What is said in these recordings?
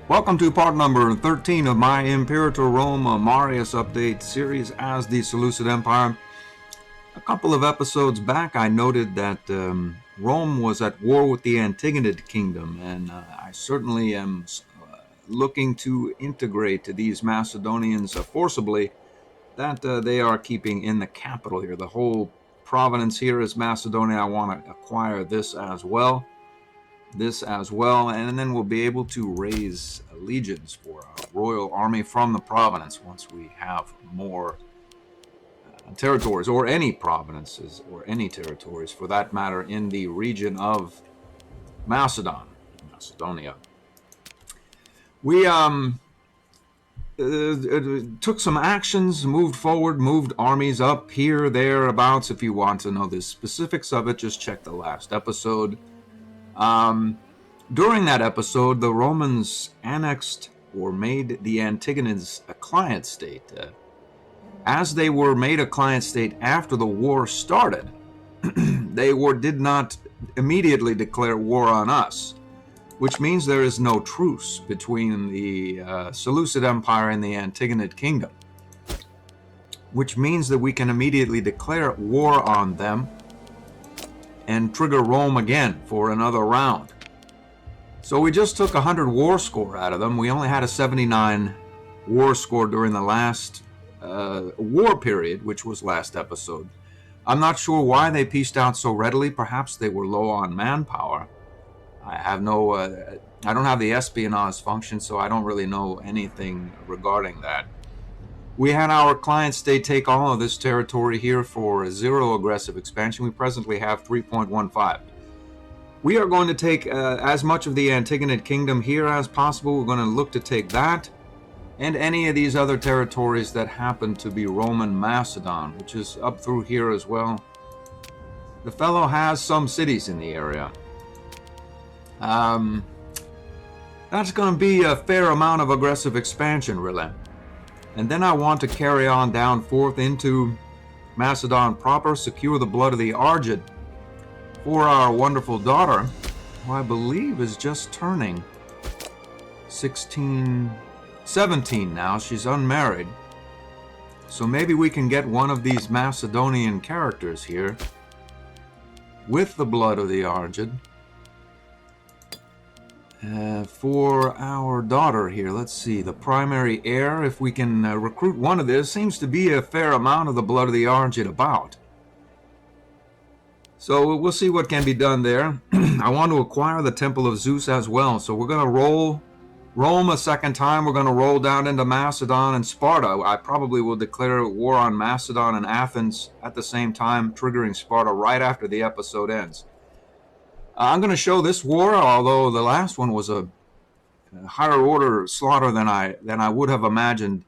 Welcome to part number 13 of my Imperator Rome Marius update series as the Seleukid Empire. A couple of episodes back I noted that Rome was at war with the Antigonid kingdom, and I certainly am looking to integrate these Macedonians forcibly that they are keeping in the capital here. The whole province here is Macedonia. I want to acquire this as well, and then we'll be able to raise legions for our royal army from the province once we have more territories, or any provinces, or any territories for that matter, in the region of Macedonia. We took some actions, moved forward, moved armies up here, thereabouts. If you want to know the specifics of it, just check the last episode. During that episode, the Romans annexed or made the Antigonids a client state. As they were made a client state after the war started, they did not immediately declare war on us, which means there is no truce between the Seleukid Empire and the Antigonid Kingdom, which means that we can immediately declare war on them and trigger Rome again for another round. So we just took 100 war score out of them. We only had a 79 war score during the last war period, which was last episode. I'm not sure why they pieced out so readily. Perhaps they were low on manpower. I don't have the espionage function, so I don't really know anything regarding that. We had our client state take all of this territory here for 0 aggressive expansion. We presently have 3.15. We are going to take as much of the Antigonid Kingdom here as possible. We're going to look to take that and any of these other territories that happen to be Roman Macedon, which is up through here as well. The fellow has some cities in the area. That's going to be a fair amount of aggressive expansion, really. And then I want to carry on down forth into Macedon proper, secure the blood of the Argid for our wonderful daughter, who I believe is just turning 17 now. She's unmarried. So maybe we can get one of these Macedonian characters here with the blood of the Argid for our daughter here. Let's see, the primary heir, if we can recruit one of this. Seems to be a fair amount of the blood of the Argid about. So we'll see what can be done there. I want to acquire the Temple of Zeus as well. So we're going to roll Rome a second time. We're going to roll down into Macedon and Sparta. I probably will declare war on Macedon and Athens at the same time, triggering Sparta right after the episode ends. I'm going to show this war, although the last one was a higher order slaughter than I would have imagined,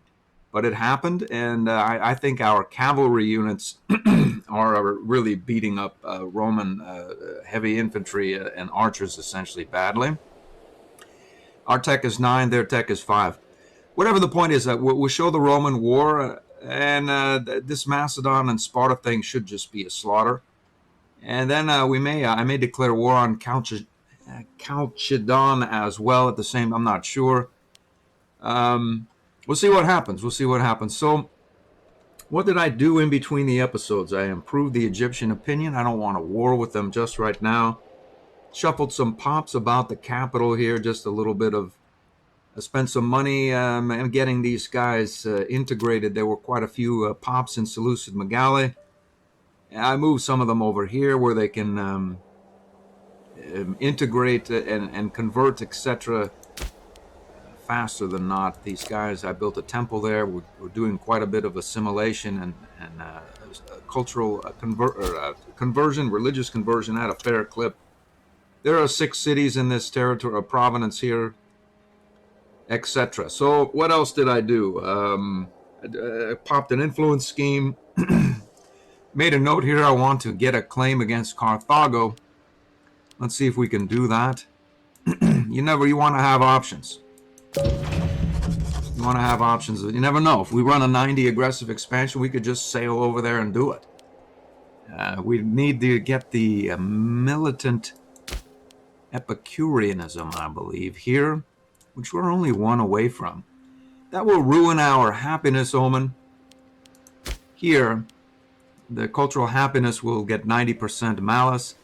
but it happened, and I think our cavalry units are really beating up Roman heavy infantry and archers essentially badly. Our tech is 9, their tech is 5. Whatever the point is, we'll show the Roman war, and this Macedon and Sparta thing should just be a slaughter. And then I may declare war on Chalcedon as well at the same. I'm not sure. We'll see what happens. So what did I do in between the episodes? I improved the Egyptian opinion. I don't want to war with them just right now. Shuffled some pops about the capital here, just a little bit of. I spent some money and getting these guys integrated. There were quite a few pops in Seleukid Megali. I moved some of them over here where they can integrate and convert, etc. faster than not. These guys, I built a temple there. We're doing quite a bit of assimilation and cultural conversion, religious conversion at a fair clip. There are 6 cities in this territory, province here, etc. So what else did I do? I popped an influence scheme. Made a note here. I want to get a claim against Carthago. Let's see if we can do that. You want to have options. You never know. If we run a 90 aggressive expansion, we could just sail over there and do it. We need to get the militant Epicureanism, I believe, here. which we're only one away from. That will ruin our happiness, Omen. Here, the cultural happiness will get 90% malice.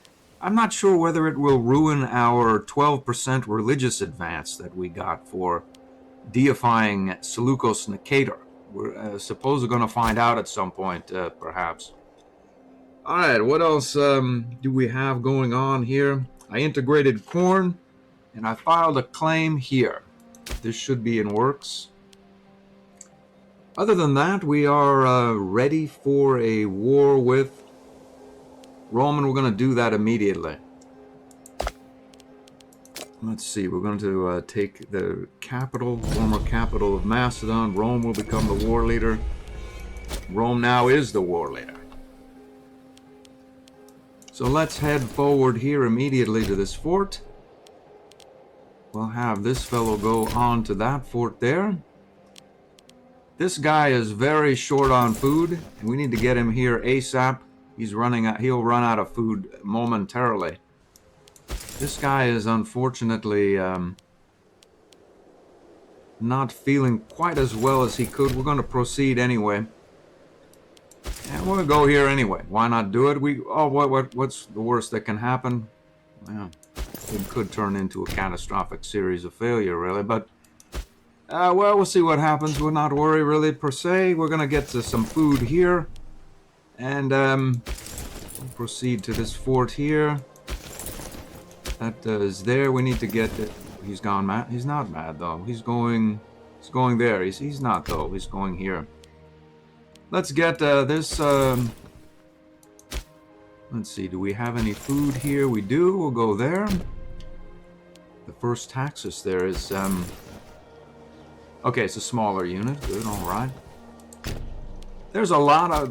I'm not sure whether it will ruin our 12% religious advance that we got for deifying Seleukos Nicator. We're supposed going to find out at some point, perhaps. All right, what else do we have going on here? I integrated corn, and I filed a claim here. This should be in works. Other than that, we are ready for a war with Roman. We're going to do that immediately. Let's see, we're going to take the capital, former capital of Macedon. Rome will become the war leader. Rome now is the war leader. So let's head forward here immediately to this fort. We'll have this fellow go on to that fort there. This guy is very short on food, and we need to get him here ASAP. He's running out, he'll run out of food momentarily. This guy is unfortunately not feeling quite as well as he could. We're going to proceed anyway. And we'll go here anyway. Why not do it? What's the worst that can happen? Well, it could turn into a catastrophic series of failure, really. But, well, we'll see what happens. We'll not worry, really, per se. We're going to get to some food here. And we'll proceed to this fort here. That is there. We need to get it. He's gone mad. He's not mad, though. He's going there. He's not, though. He's going here. Let's get this. Let's see. Do we have any food here? We do. We'll go there. The first taxus there is. Okay, it's a smaller unit. Good. All right. There's a lot of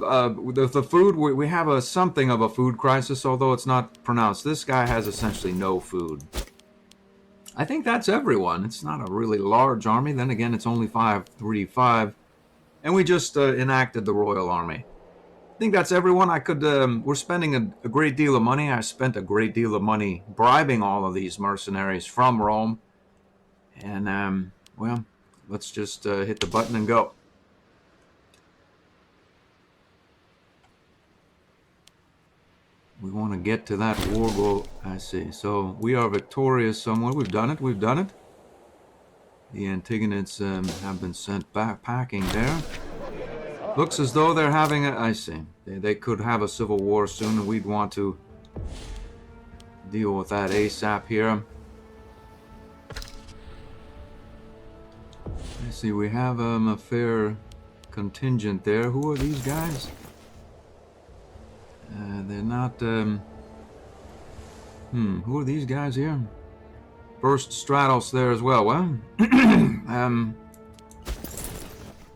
the food. We have something of a food crisis, although it's not pronounced. This guy has essentially no food. I think that's everyone. It's not a really large army. Then again, it's only 535. And we just enacted the Royal Army. I think that's everyone. We're spending a great deal of money. I spent a great deal of money bribing all of these mercenaries from Rome. And, well, let's just hit the button and go. We want to get to that war goal. I see. So we are victorious somewhere. We've done it. We've done it. The Antigonids have been sent back packing there. Looks as though they're having a... I see. They could have a civil war soon, and we'd want to deal with that ASAP here. I see. We have a fair contingent there. Who are these guys? They're not... Who are these guys here? First Stratos there as well. Well,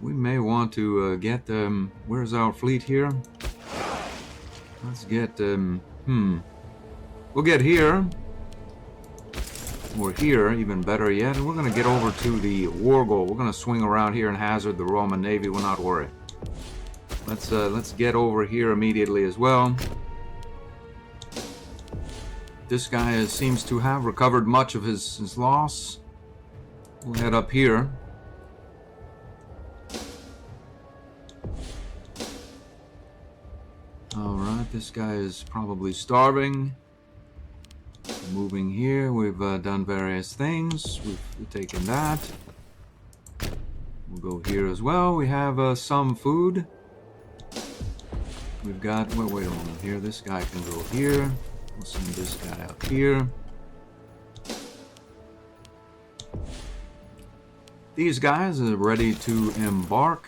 we may want to get... where's our fleet here? Let's get... We'll get here. Or here, even better yet. And we're going to get over to the war goal. We're going to swing around here and hazard the Roman Navy. We'll not worry. Let's get over here immediately as well. This guy seems to have recovered much of his loss. We'll head up here. Alright, this guy is probably starving. Moving here, we've done various things. We've taken that. We'll go here as well. We have some food. We've got, wait a moment here. This guy can go here. We'll send this guy up here. These guys are ready to embark.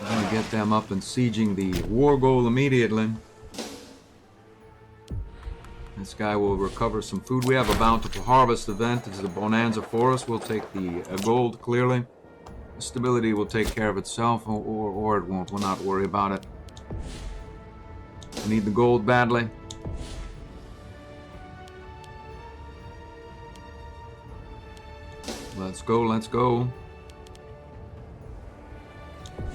We're going to get them up and sieging the war goal immediately. This guy will recover some food. We have a bountiful harvest event. It's a bonanza for us. We'll take the gold clearly. Stability will take care of itself, or it won't. We'll not worry about it. We need the gold badly. Let's go, let's go.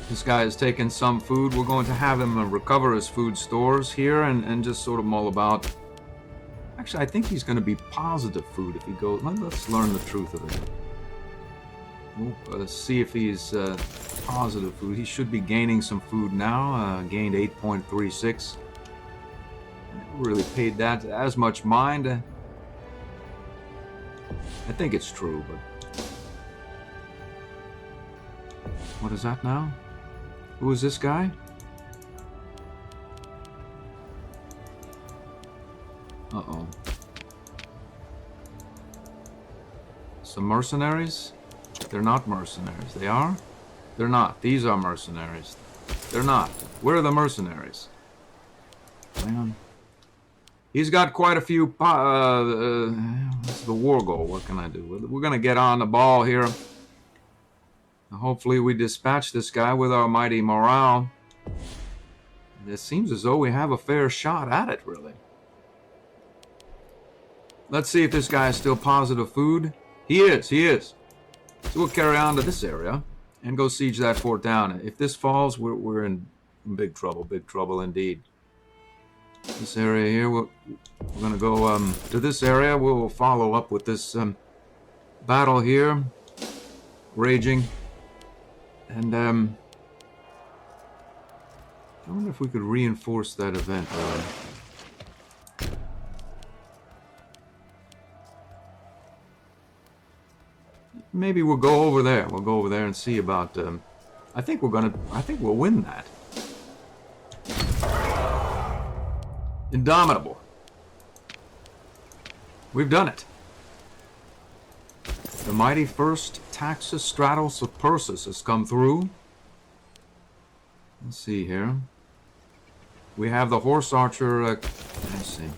This guy has taken some food. We're going to have him recover his food stores here and just sort of mull about. Actually, I think he's going to be positive food if he goes. Let's learn the truth of it. Let's see if he's positive food. He should be gaining some food now. Gained 8.36. Never really paid that as much mind. I think it's true, but what is that now? Who is this guy? Uh-oh. Some mercenaries? They're not mercenaries. They are? They're not. These are mercenaries. They're not. Where are the mercenaries? Hang on. He's got quite a few... It's the war goal. What can I do? We're going to get on the ball here. Hopefully we dispatch this guy with our mighty morale. It seems as though we have a fair shot at it, really. Let's see if this guy is still positive food. He is. So we'll carry on to this area and go siege that fort down. If this falls, we're in big trouble indeed. This area here, we're going to go to this area. We'll follow up with this battle here, raging. And I wonder if we could reinforce that event. Maybe we'll go over there. We'll go over there and see about. I think we'll win that. Indomitable. We've done it. The mighty first Taxus Stratos of Persis has come through. Let's see here. We have the horse archer. Let's see.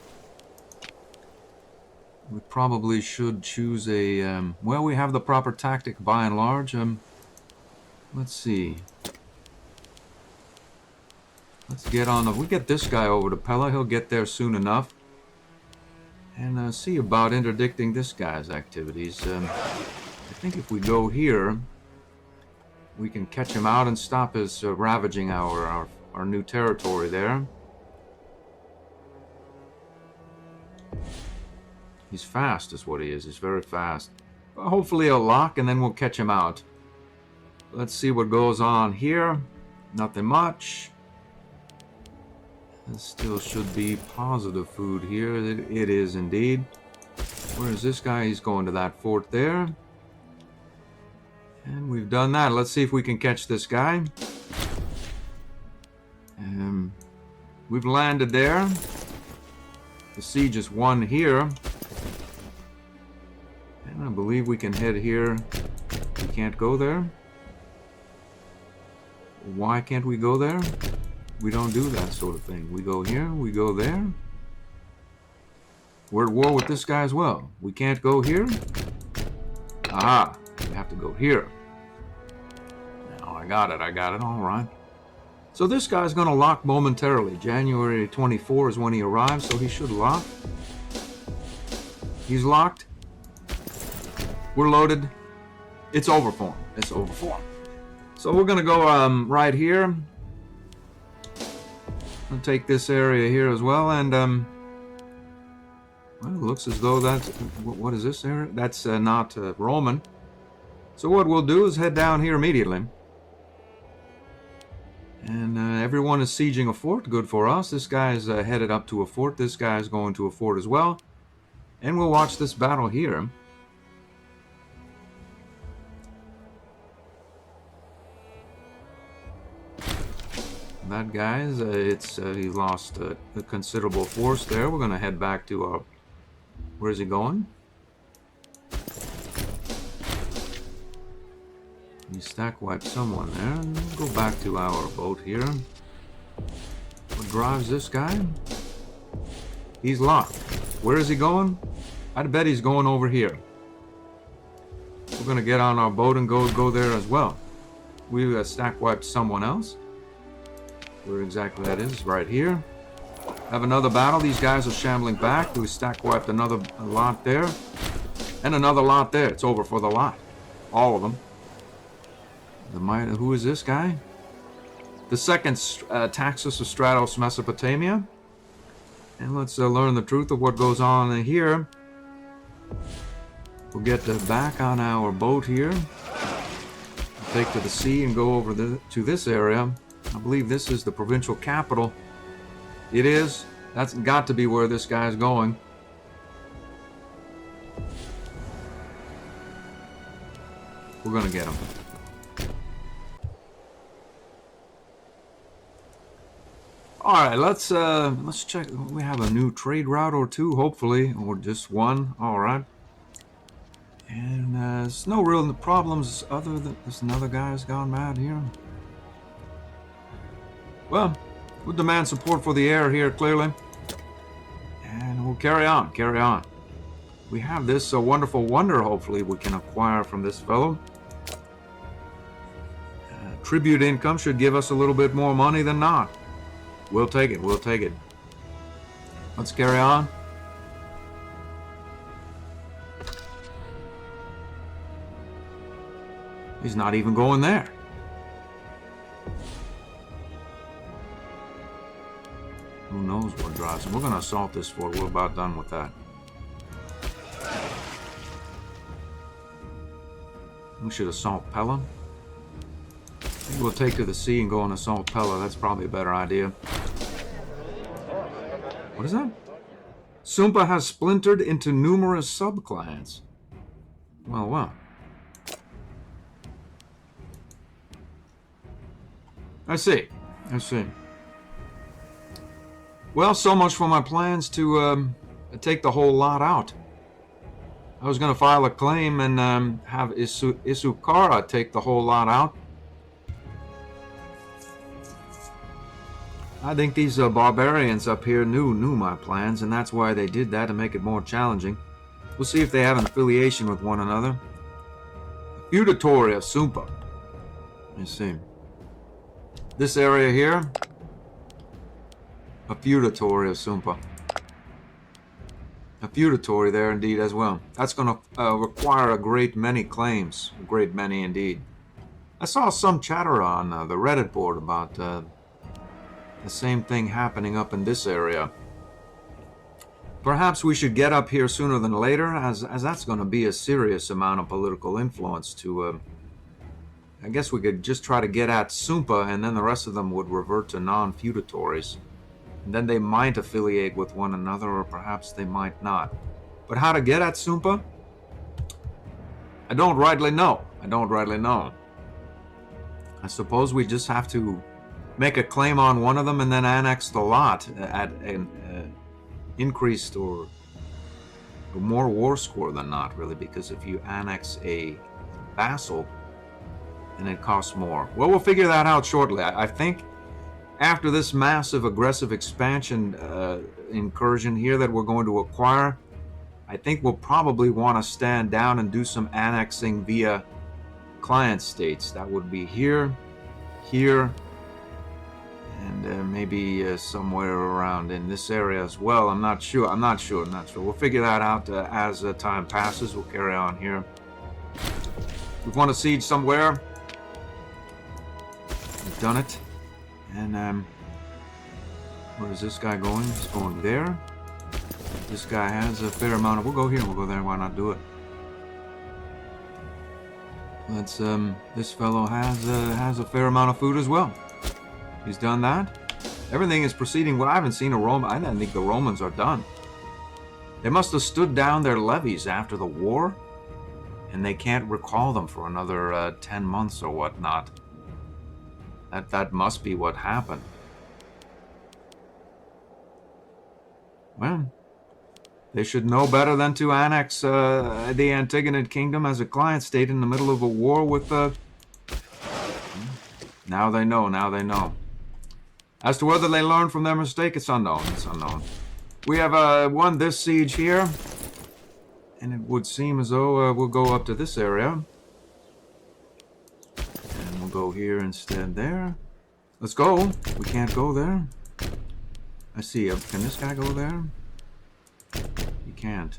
We probably should choose a... well, we have the proper tactic by and large. Let's see. Let's get on the... We get this guy over to Pella. He'll get there soon enough. And see about interdicting this guy's activities. I think if we go here, we can catch him out and stop his ravaging our new territory there. He's fast is what he is. He's very fast. But hopefully he'll lock and then we'll catch him out. Let's see what goes on here. Nothing much. There still should be positive food here. It is indeed. Where is this guy? He's going to that fort there. And we've done that. Let's see if we can catch this guy. We've landed there. The siege is won here. And I believe we can head here. We can't go there. Why can't we go there? We don't do that sort of thing. We go here, we go there. We're at war with this guy as well. We can't go here. Aha, we have to go here. Now I got it, all right. So this guy's going to lock momentarily. January 24 is when he arrives, so he should lock. He's locked. We're loaded. It's over for him. It's over for him. So we're going to go right here. I'll take this area here as well, and well, it looks as though that's... What is this area? That's not Roman. So what we'll do is head down here immediately. And everyone is sieging a fort. Good for us. This guy's headed up to a fort. This guy's going to a fort as well. And we'll watch this battle here. That guy's, he lost a considerable force there. We're going to head back to our... Where is he going? He stack wiped someone there. We'll go back to our boat here. What drives this guy? He's locked. Where is he going? I'd bet he's going over here. We're going to get on our boat and go there as well. We stack wiped someone else. Where exactly that is, right here. Have another battle. These guys are shambling back. We stack wiped another lot there. And another lot there. It's over for the lot. All of them. Who is this guy? The second Taxus of Stratos, Mesopotamia. And let's learn the truth of what goes on in here. We'll get back on our boat here. We'll take to the sea and go over to this area. I believe this is the provincial capital. It is. That's got to be where this guy's going. We're gonna get him. All right, let's check. We have a new trade route or two, hopefully, or just one. All right. And there's no real problems other than this another guy's gone mad here. Well, we'll demand support for the air here, clearly. And we'll carry on, carry on. We have this wonderful wonder, hopefully, we can acquire from this fellow. Tribute income should give us a little bit more money than not. We'll take it, we'll take it. Let's carry on. He's not even going there. Who knows what drives him? We're going to assault this fort. We're about done with that. We should assault Pella. Maybe we'll take to the sea and go and assault Pella. That's probably a better idea. What is that? Sumpa has splintered into numerous sub-clans. Well, well. I see. I see. Well, so much for my plans to take the whole lot out. I was going to file a claim and have Isukara take the whole lot out. I think these barbarians up here knew my plans, and that's why they did that, to make it more challenging. We'll see if they have an affiliation with one another. Feudatory of Sumpa. Let me see. This area here, a feudatory of Sumpa. A feudatory there indeed as well. That's going to require a great many claims. A great many indeed. I saw some chatter on the Reddit board about the same thing happening up in this area. Perhaps we should get up here sooner than later, as that's going to be a serious amount of political influence to... I guess we could just try to get at Sumpa, and then the rest of them would revert to non-feudatories. And then they might affiliate with one another, or perhaps they might not. But how to get at Sumpa? I don't rightly know. I don't rightly know. I suppose we just have to make a claim on one of them and then annex the lot at an increased or more war score than not, really, because if you annex a vassal, then it costs more. Well, we'll figure that out shortly. I think after this massive aggressive expansion incursion here that we're going to acquire, I think we'll probably want to stand down and do some annexing via client states. That would be here, here, and maybe somewhere around in this area as well. I'm not sure. We'll figure that out as time passes. We'll carry on here. We want to siege somewhere. We've done it. And where is this guy going? He's going there. This guy has a fair amount of... We'll go here, we'll go there. Why not do it? Let's, this fellow has a fair amount of food as well. He's done that. Everything is proceeding well. I haven't seen a Roman... I don't think the Romans are done. They must have stood down their levies after the war, and they can't recall them for another 10 months or whatnot. That must be what happened. Well, they should know better than to annex the Antigonid kingdom as a client state in the middle of a war with Now they know, now they know. As to whether they learned from their mistake, it's unknown, it's unknown. We have won this siege here, and it would seem as though we'll go up to this area. Go here instead there. Let's go. We can't go there. I see. Can this guy go there? He can't.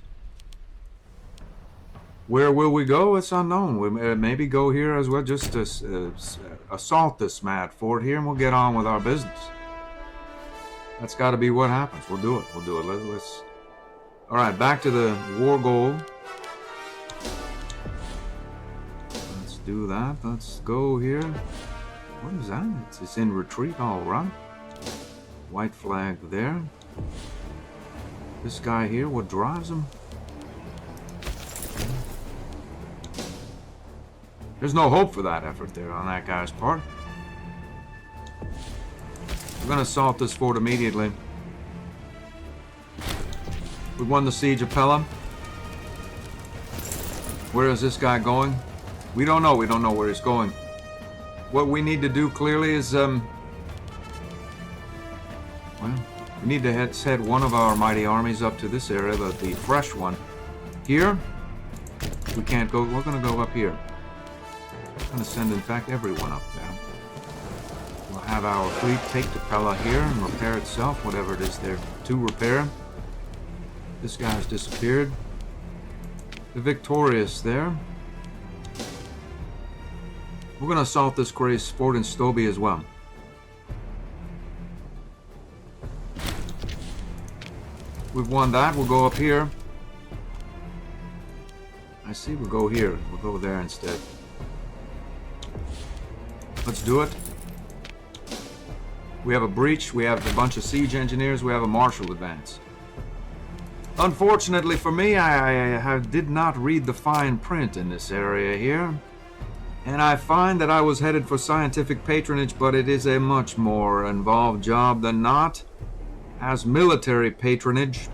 Where will we go? It's unknown. We maybe go here as well, just to assault this mad fort here, and we'll get on with our business. That's got to be what happens. We'll do it. We'll do it. Let's. All right, back to the war goal. Let's do that. Let's go here. What is that? It's in retreat. All right. White flag there. This guy here, what drives him? There's no hope for that effort there on that guy's part. We're going to assault this fort immediately. We won the siege of Pella. Where is this guy going? We don't know. We don't know where he's going. What we need to do clearly is, well, we need to head one of our mighty armies up to this area, the fresh one. Here, we can't go. We're going to go up here. We're going to send, in fact, everyone up there. We'll have our fleet take to Pella here and repair itself, whatever it is there to repair. This guy's disappeared. The Victorious there. We're going to assault this crazy fort in Stoby as well. We've won that. We'll go up here. I see we'll go here. We'll go there instead. Let's do it. We have a breach. We have a bunch of siege engineers. We have a martial advance. Unfortunately for me, I did not read the fine print in this area here. And I find that I was headed for scientific patronage, but it is a much more involved job than not, as military patronage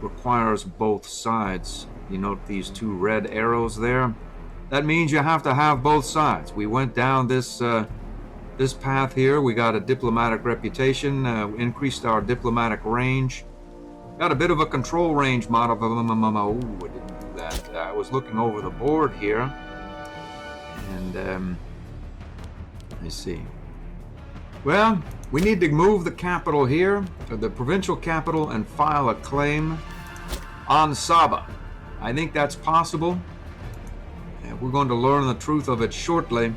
requires both sides. You note these two red arrows there? That means you have to have both sides. We went down this path here. We got a diplomatic reputation, increased our diplomatic range. Got a bit of a control range model. Oh, I didn't do that. I was looking over the board here. And, I see. Well, we need to move the capital here, or the provincial capital, and file a claim on Saba. I think that's possible. And we're going to learn the truth of it shortly.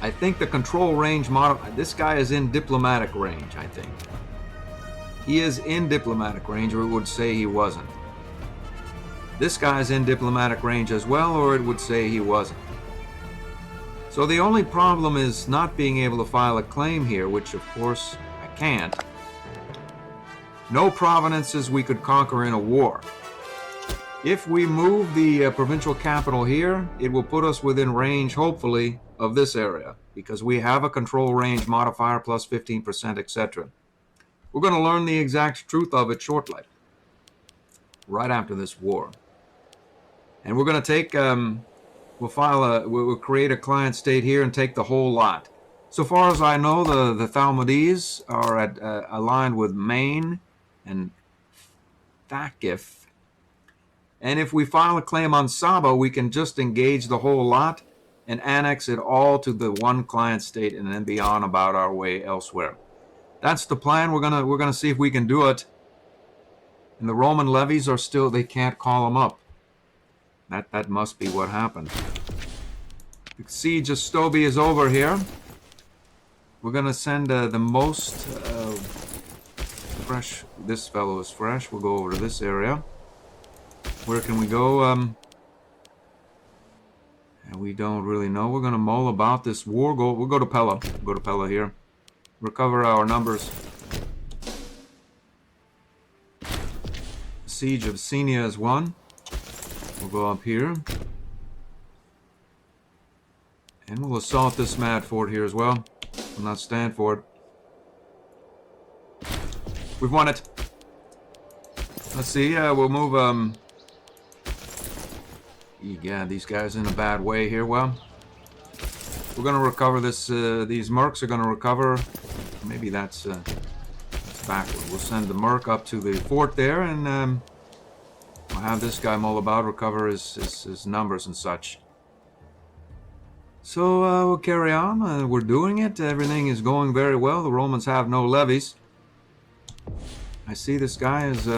I think the control range model, this guy is in diplomatic range, I think. He is in diplomatic range, or it would say he wasn't. This guy's in diplomatic range as well, or it would say he wasn't. So the only problem is not being able to file a claim here, which of course I can't. No provinces we could conquer in a war. If we move the provincial capital here, it will put us within range, hopefully, of this area, because we have a control range modifier plus 15%, etc. We're going to learn the exact truth of it shortly, right after this war. And we're going to take, we'll create a client state here and take the whole lot. So far as I know, the Thalmudis are aligned with Maine and Thakif. And if we file a claim on Saba, we can just engage the whole lot and annex it all to the one client state and then be on about our way elsewhere. That's the plan. We're gonna see if we can do it. And the Roman levies are still, they can't call them up. That must be what happened. The siege of Stoby is over here. We're gonna send the most fresh. This fellow is fresh. We'll go over to this area. Where can we go? And we don't really know. We're gonna mull about this war goal. We'll go to Pella. We'll go to Pella here. Recover our numbers. Siege of Senia is won. We'll go up here. And we'll assault this mad fort here as well. We'll not stand for it. We've won it. Let's see, we'll move, yeah, these guys in a bad way here. Well, we're gonna recover this, these mercs are gonna recover. Maybe that's backward. We'll send the merc up to the fort there, and we'll have this guy mull about, recover his numbers and such. So we'll carry on. We're doing it. Everything is going very well. The Romans have no levies. I see this guy is he's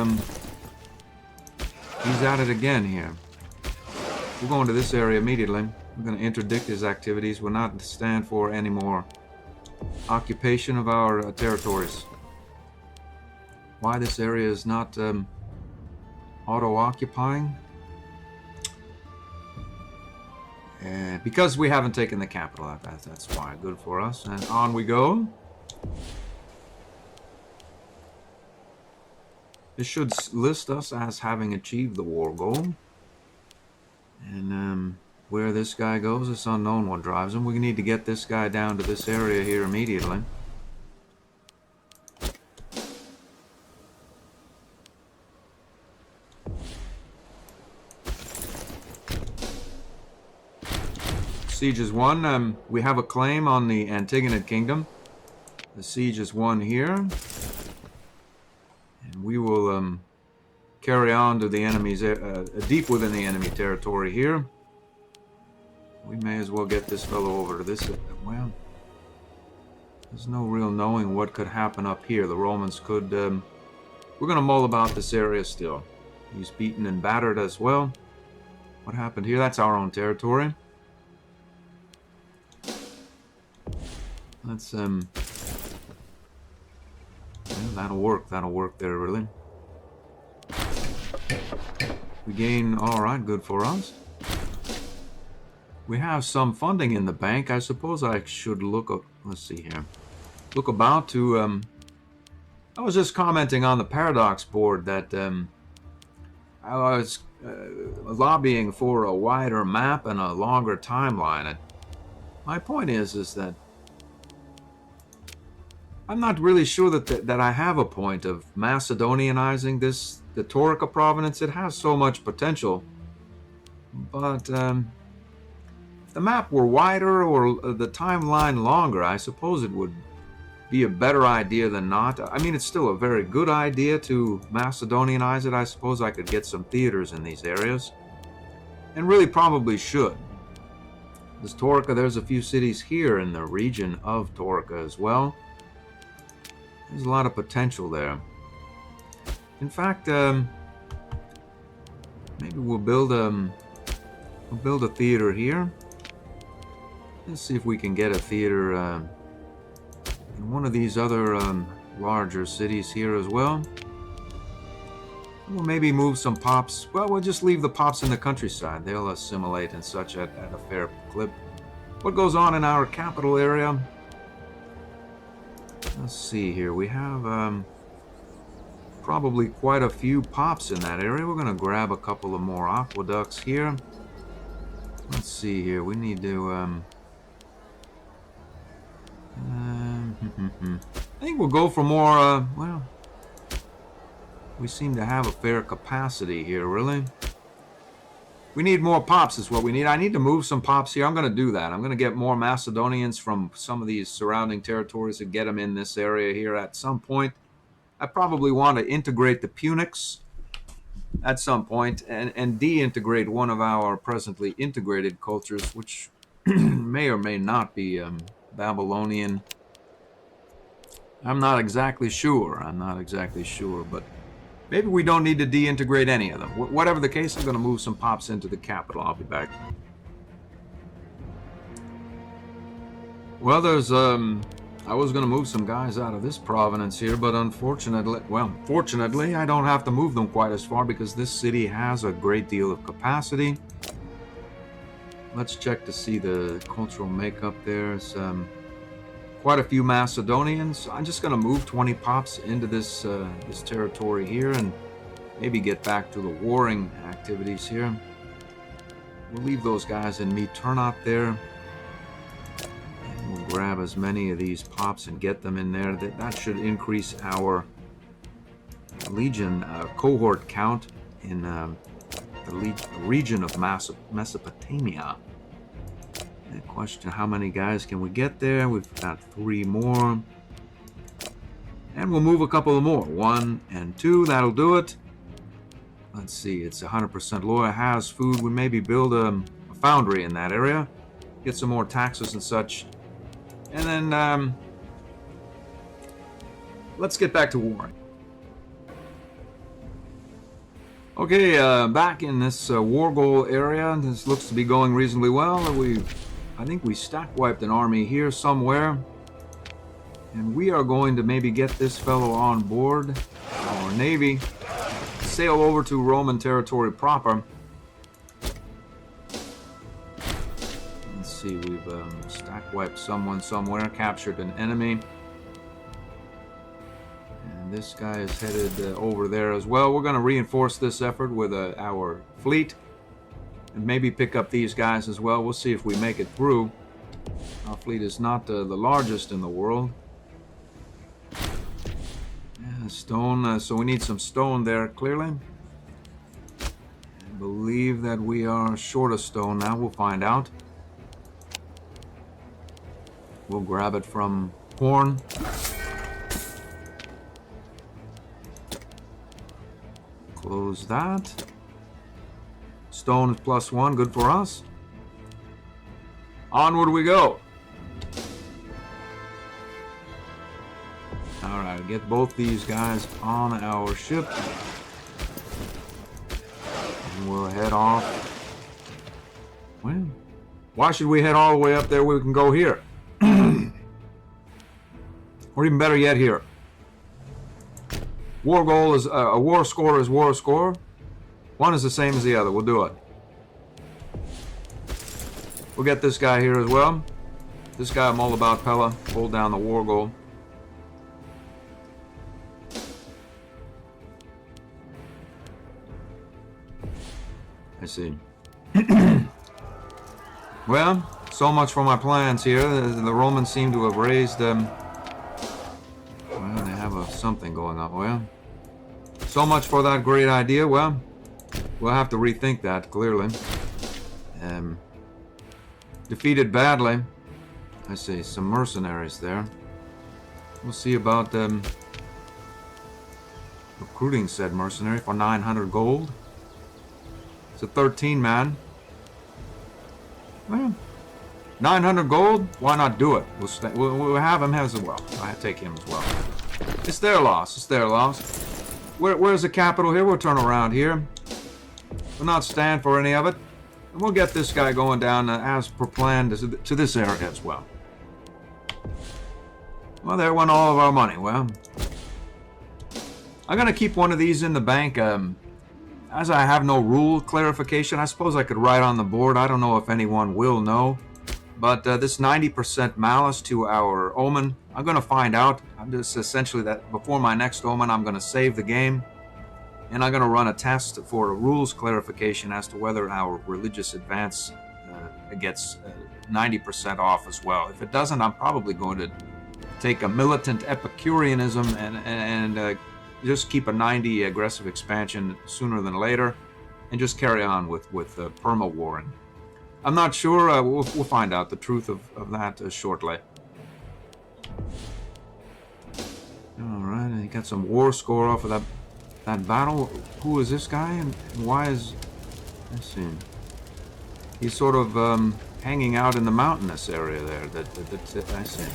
at it again here. We're going to this area immediately. We're going to interdict his activities. We'll not stand for any more occupation of our territories. why this area is not auto-occupying. Because we haven't taken the capital. That's why. Good for us. And on we go. This should list us as having achieved the war goal. And where this guy goes, it's unknown what drives him. We need to get this guy down to this area here immediately. Siege is won. We have a claim on the Antigonid Kingdom. The siege is won here. And we will carry on to the enemy's, deep within the enemy territory here. We may as well get this fellow over to this. Well, there's no real knowing what could happen up here. The Romans could... we're going to mull about this area still. He's beaten and battered as well. What happened here? That's our own territory. Let's, yeah, that'll work. That'll work there, really. We gain... Alright, good for us. We have some funding in the bank. I suppose I should look up... Let's see here. Look about to... I was just commenting on the Paradox board that I was lobbying for a wider map and a longer timeline. And my point is that I'm not really sure that I have a point of Macedonianizing the Taurica province. It has so much potential. But if the map were wider or the timeline longer, I suppose it would be a better idea than not. I mean, it's still a very good idea to Macedonianize it. I suppose I could get some theaters in these areas. And really probably should. This Taurica, there's a few cities here in the region of Taurica as well. There's a lot of potential there. In fact, maybe we'll build a theater here. Let's see if we can get a theater in one of these other larger cities here as well. We'll maybe move some pops. Well, we'll just leave the pops in the countryside. They'll assimilate and such at a fair clip. What goes on in our capital area? Let's see here. We have probably quite a few pops in that area. We're going to grab a couple of more aqueducts here. Let's see here. We need to... I think we'll go for more... well, we seem to have a fair capacity here, really. We need more pops is what we need. I need to move some pops here. I'm going to do that. I'm going to get more Macedonians from some of these surrounding territories and get them in this area here at some point. I probably want to integrate the Punics at some point and de-integrate one of our presently integrated cultures, which may or may not be Babylonian. I'm not exactly sure. But maybe we don't need to de-integrate any of them. Whatever the case, I'm going to move some pops into the capital. I'll be back. Well, there's, I was going to move some guys out of this province here, but fortunately, I don't have to move them quite as far because this city has a great deal of capacity. Let's check to see the cultural makeup there. It's, quite a few Macedonians. I'm just going to move 20 pops into this this territory here and maybe get back to the warring activities here. We'll leave those guys in Turnot there. And we'll grab as many of these pops and get them in there. That should increase our legion cohort count in the region of Mesopotamia. The question, how many guys can we get there? We've got 3 more. And we'll move a couple of more. 1 and 2, that'll do it. Let's see, it's 100% loyal, has food. We maybe build a foundry in that area. Get some more taxes and such. And then, let's get back to warring. Okay, back in this war goal area. This looks to be going reasonably well. I think we stack wiped an army here somewhere. And we are going to maybe get this fellow on board. our navy sail over to Roman territory proper. Let's see, we've stack wiped someone somewhere, captured an enemy. And this guy is headed over there as well. We're going to reinforce this effort with our fleet. And maybe pick up these guys as well. We'll see if we make it through. Our fleet is not the largest in the world. Yeah, stone, so we need some stone there, clearly. I believe that we are short of stone now. We'll find out. We'll grab it from Horn. Close that. Stone is +1, good for us. Onward we go. Alright, get both these guys on our ship. And we'll head off. Well, why should we head all the way up there when we can go here? Or even better yet, here. War goal is a war score is war score. One is the same as the other. We'll do it. We'll get this guy here as well. This guy I'm all about Pella. Hold down the war goal. I see. Well, so much for my plans here. The Romans seem to have raised well, they have something going on. Well, so much for that great idea. Well, we'll have to rethink that, clearly. Defeated badly. I see some mercenaries there. We'll see about recruiting said mercenary for 900 gold. It's a 13-man. Well, 900 gold? Why not do it? We'll have him as well. I'll take him as well. It's their loss. It's their loss. Where's the capital here? We'll turn around here. We'll not stand for any of it. And we'll get this guy going down as per plan to this area as well. Well, there went all of our money. Well, I'm going to keep one of these in the bank. As I have no rule clarification, I suppose I could write on the board. I don't know if anyone will know. But this 90% malice to our omen, I'm going to find out. I'm just essentially that before my next omen, I'm going to save the game. And I'm going to run a test for a rules clarification as to whether our religious advance gets 90% off as well. If it doesn't, I'm probably going to take a militant Epicureanism and just keep a 90 aggressive expansion sooner than later, and just carry on with perma-warring. I'm not sure. We'll find out the truth of that shortly. All right, and you got some war score off of that battle. Who is this guy, and why is... Let's see. He's sort of hanging out in the mountainous area there. I see.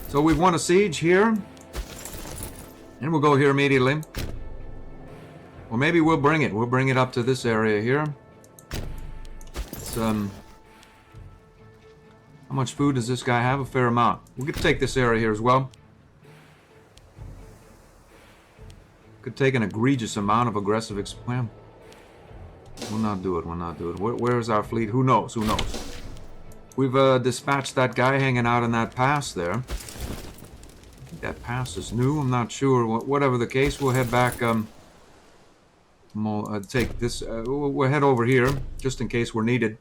So we've won a siege here. And we'll go here immediately. Well, maybe we'll bring it. We'll bring it up to this area here. It's, how much food does this guy have? A fair amount. We'll get to take this area here as well. Could take an egregious amount of aggressive well, we'll not do it. We'll not do it. Where's our fleet? Who knows? Who knows? We've dispatched that guy hanging out in that pass there. That pass is new. I'm not sure. Whatever the case, we'll head back. Take this. We'll head over here just in case we're needed.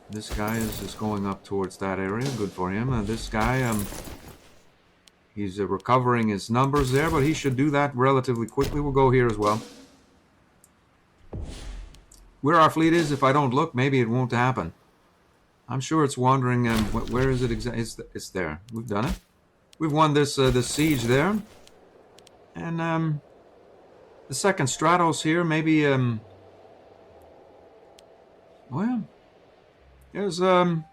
This guy is just going up towards that area. Good for him. This guy, he's recovering his numbers there, but he should do that relatively quickly. We'll go here as well. Where our fleet is, if I don't look, maybe it won't happen. I'm sure it's wandering. Where is it exactly? It's there. We've done it. We've won this siege there. And the second Stratos here, maybe. Well, there's no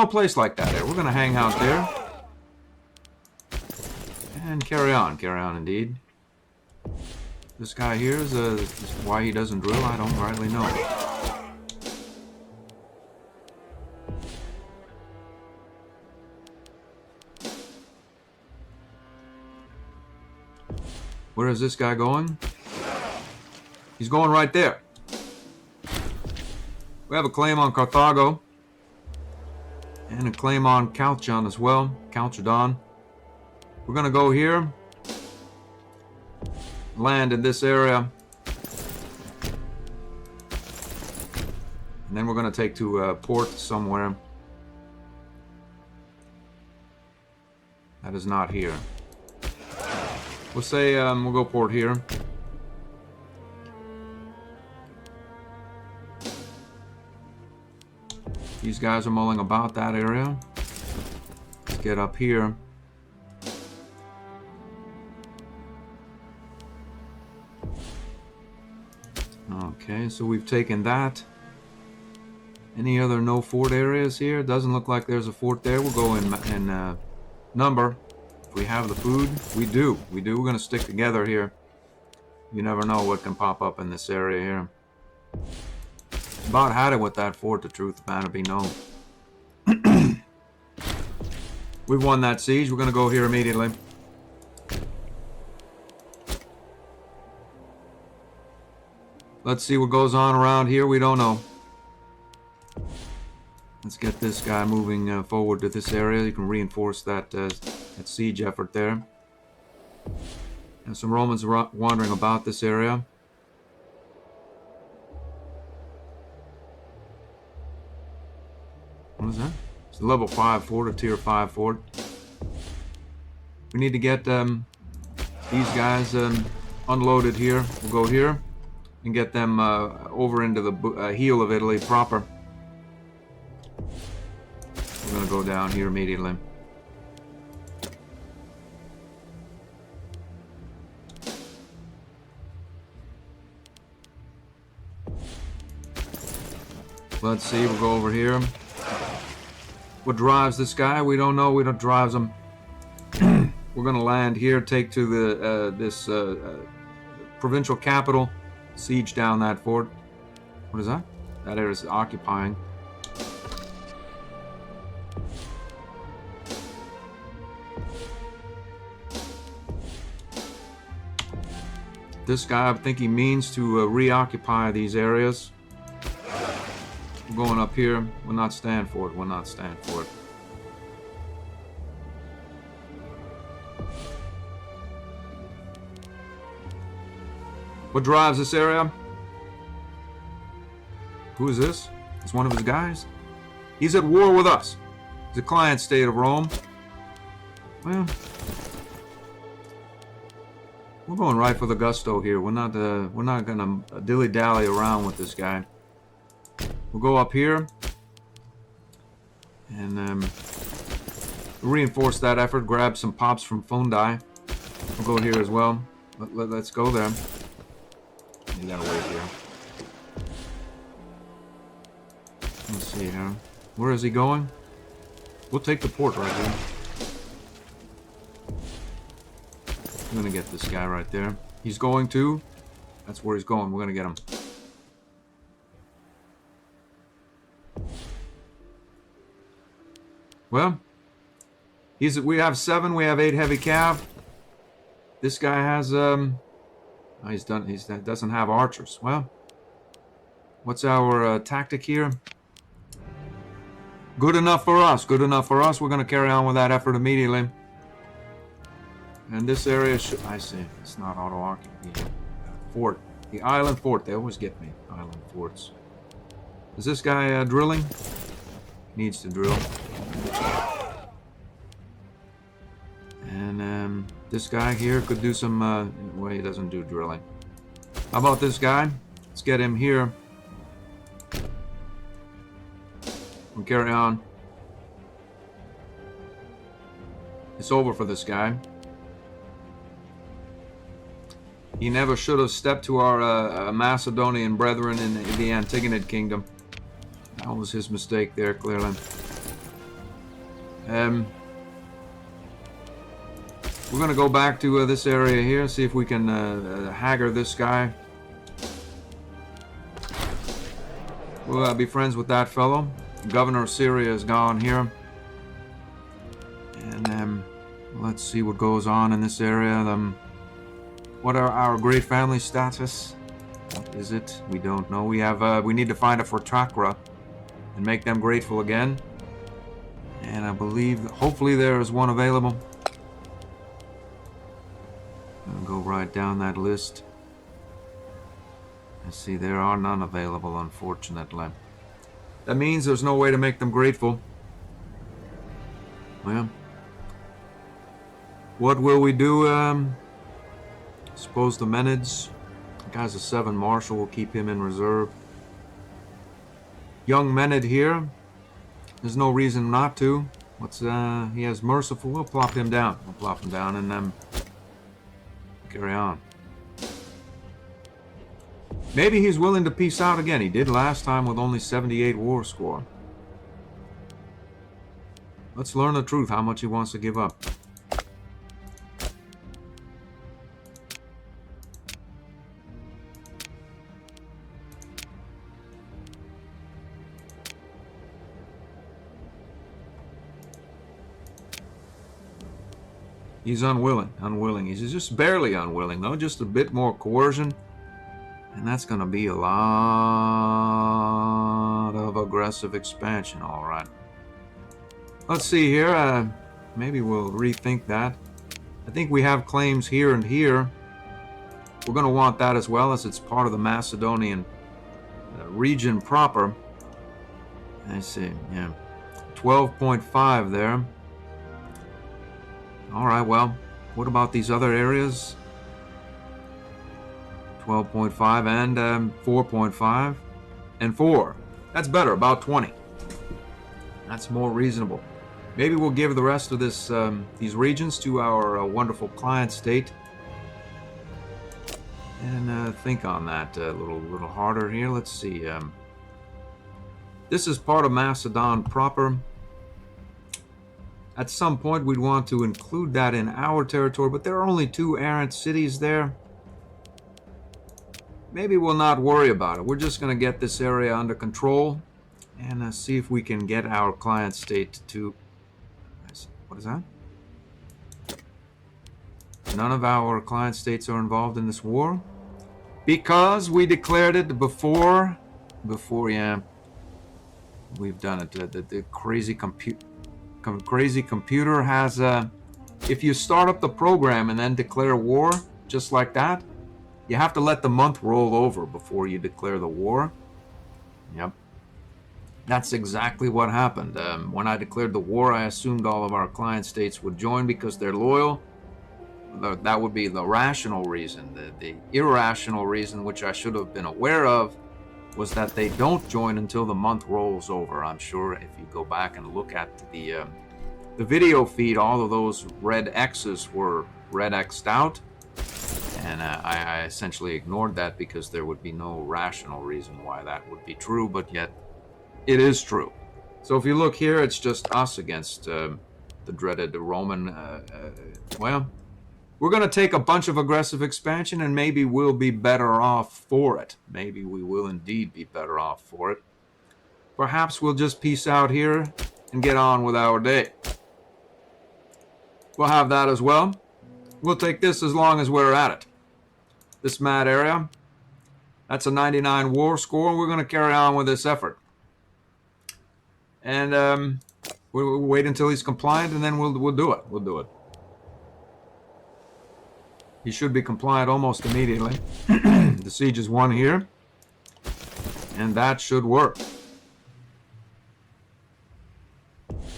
place like that here. We're gonna hang out there and carry on. Carry on, indeed. This guy here is why he doesn't drill. I don't rightly know. Where is this guy going? He's going right there. We have a claim on Carthago. And a claim on Chalcedon as well. Chalcedon. We're going to go here. Land in this area. And then we're going to take to a port somewhere. That is not here. We'll say we'll go port here. These guys are mulling about that area. Let's get up here. Okay, so we've taken that. Any other no fort areas here? Doesn't look like there's a fort there. We'll go in number. If we have the food, we do. We do. We're going to stick together here. You never know what can pop up in this area here. About had it with that fort, the truth matter be known. We've won that siege. We're going to go here immediately. Let's see what goes on around here. We don't know. Let's get this guy moving forward to this area. You can reinforce that, that siege effort there. And some Romans are wandering about this area. What is that? It's a level 5 fort, a tier 5 fort. We need to get these guys unloaded here. We'll go here and get them over into the heel of Italy proper. We're going to go down here immediately. Let's see, we'll go over here. What drives this guy? We don't know. We don't drives him. We're going to land here, take to the this provincial capital, siege down that fort. What is that? That area is occupying. This guy, I think he means to reoccupy these areas. We're going up here. We'll not stand for it. We'll not stand for it. What drives this area? Who is this? It's one of his guys. He's at war with us. He's a client state of Rome. Well, we're going right for the gusto here. We're not gonna dilly-dally around with this guy. We'll go up here and reinforce that effort. Grab some pops from Fundi. We'll go here as well. Let's go there. You gotta wait here. Let's see here. Where is he going? We'll take the port right here. I'm gonna get this guy right there. He's going to. That's where he's going. We're gonna get him. Well, we have 7. We have 8 heavy cav. This guy has he doesn't have archers. Well, what's our tactic here? Good enough for us. Good enough for us. We're going to carry on with that effort immediately. And this area should... I see. It's not auto-occupied. Fort. The island fort. They always get me. Island forts. Is this guy drilling? Needs to drill. And this guy here could do some... well, he doesn't do drilling. How about this guy? Let's get him here. We'll carry on. It's over for this guy. He never should have stepped to our Macedonian brethren in the Antigonid kingdom. That was his mistake there, clearly. We're going to go back to this area here, see if we can hagger this guy. We'll be friends with that fellow. The governor of Syria is gone here. And let's see what goes on in this area. What are our great family status? What is it? We don't know. We need to find a Fortachra and make them grateful again. And I believe, hopefully there is one available. I'll go right down that list. I see there are none available, unfortunately. That means there's no way to make them grateful. Well, what will we do? Suppose the Menids. The guy's a 7 marshal. We'll keep him in reserve. Young Menid here. There's no reason not to. He has merciful. We'll plop him down. We'll plop him down and carry on. Maybe he's willing to peace out again. He did last time with only 78 war score. Let's learn the truth, how much he wants to give up. He's unwilling. He's just barely unwilling, though. Just a bit more coercion. And that's going to be a lot of aggressive expansion, all right. Let's see here. Maybe we'll rethink that. I think we have claims here and here. We're going to want that as well, as it's part of the Macedonian region proper. I see, yeah. 12.5 there. All right, well, what about these other areas? 12.5 and 4.5 and 4. That's better, about 20. That's more reasonable. Maybe we'll give the rest of these regions to our wonderful client state, and think on that a little harder here. Let's see. This is part of Macedon proper. At some point, we'd want to include that in our territory, but there are only 2 errant cities there. Maybe we'll not worry about it. We're just going to get this area under control and see if we can get our client state to... What is that? None of our client states are involved in this war because we declared it before, yeah. We've done it. The crazy computer has if you start up the program and then declare war just like that, you have to let the month roll over before you declare the war. Yep. That's exactly what happened. When I declared the war, I assumed all of our client states would join because they're loyal. That would be the rational reason. The irrational reason, which I should have been aware of, was that they don't join until the month rolls over. I'm sure if you go back and look at the video feed, all of those red X's were red X'd out. And I essentially ignored that because there would be no rational reason why that would be true, but yet it is true. So if you look here, it's just us against the dreaded Roman. Well, we're going to take a bunch of aggressive expansion, and maybe we'll be better off for it. Maybe we will indeed be better off for it. Perhaps we'll just peace out here and get on with our day. We'll have that as well. We'll take this as long as we're at it. This mad area, that's a 99 war score, and we're going to carry on with this effort. And we'll wait until he's compliant, and then we'll do it. We'll do it. He should be compliant almost immediately. The siege is won here, and that should work.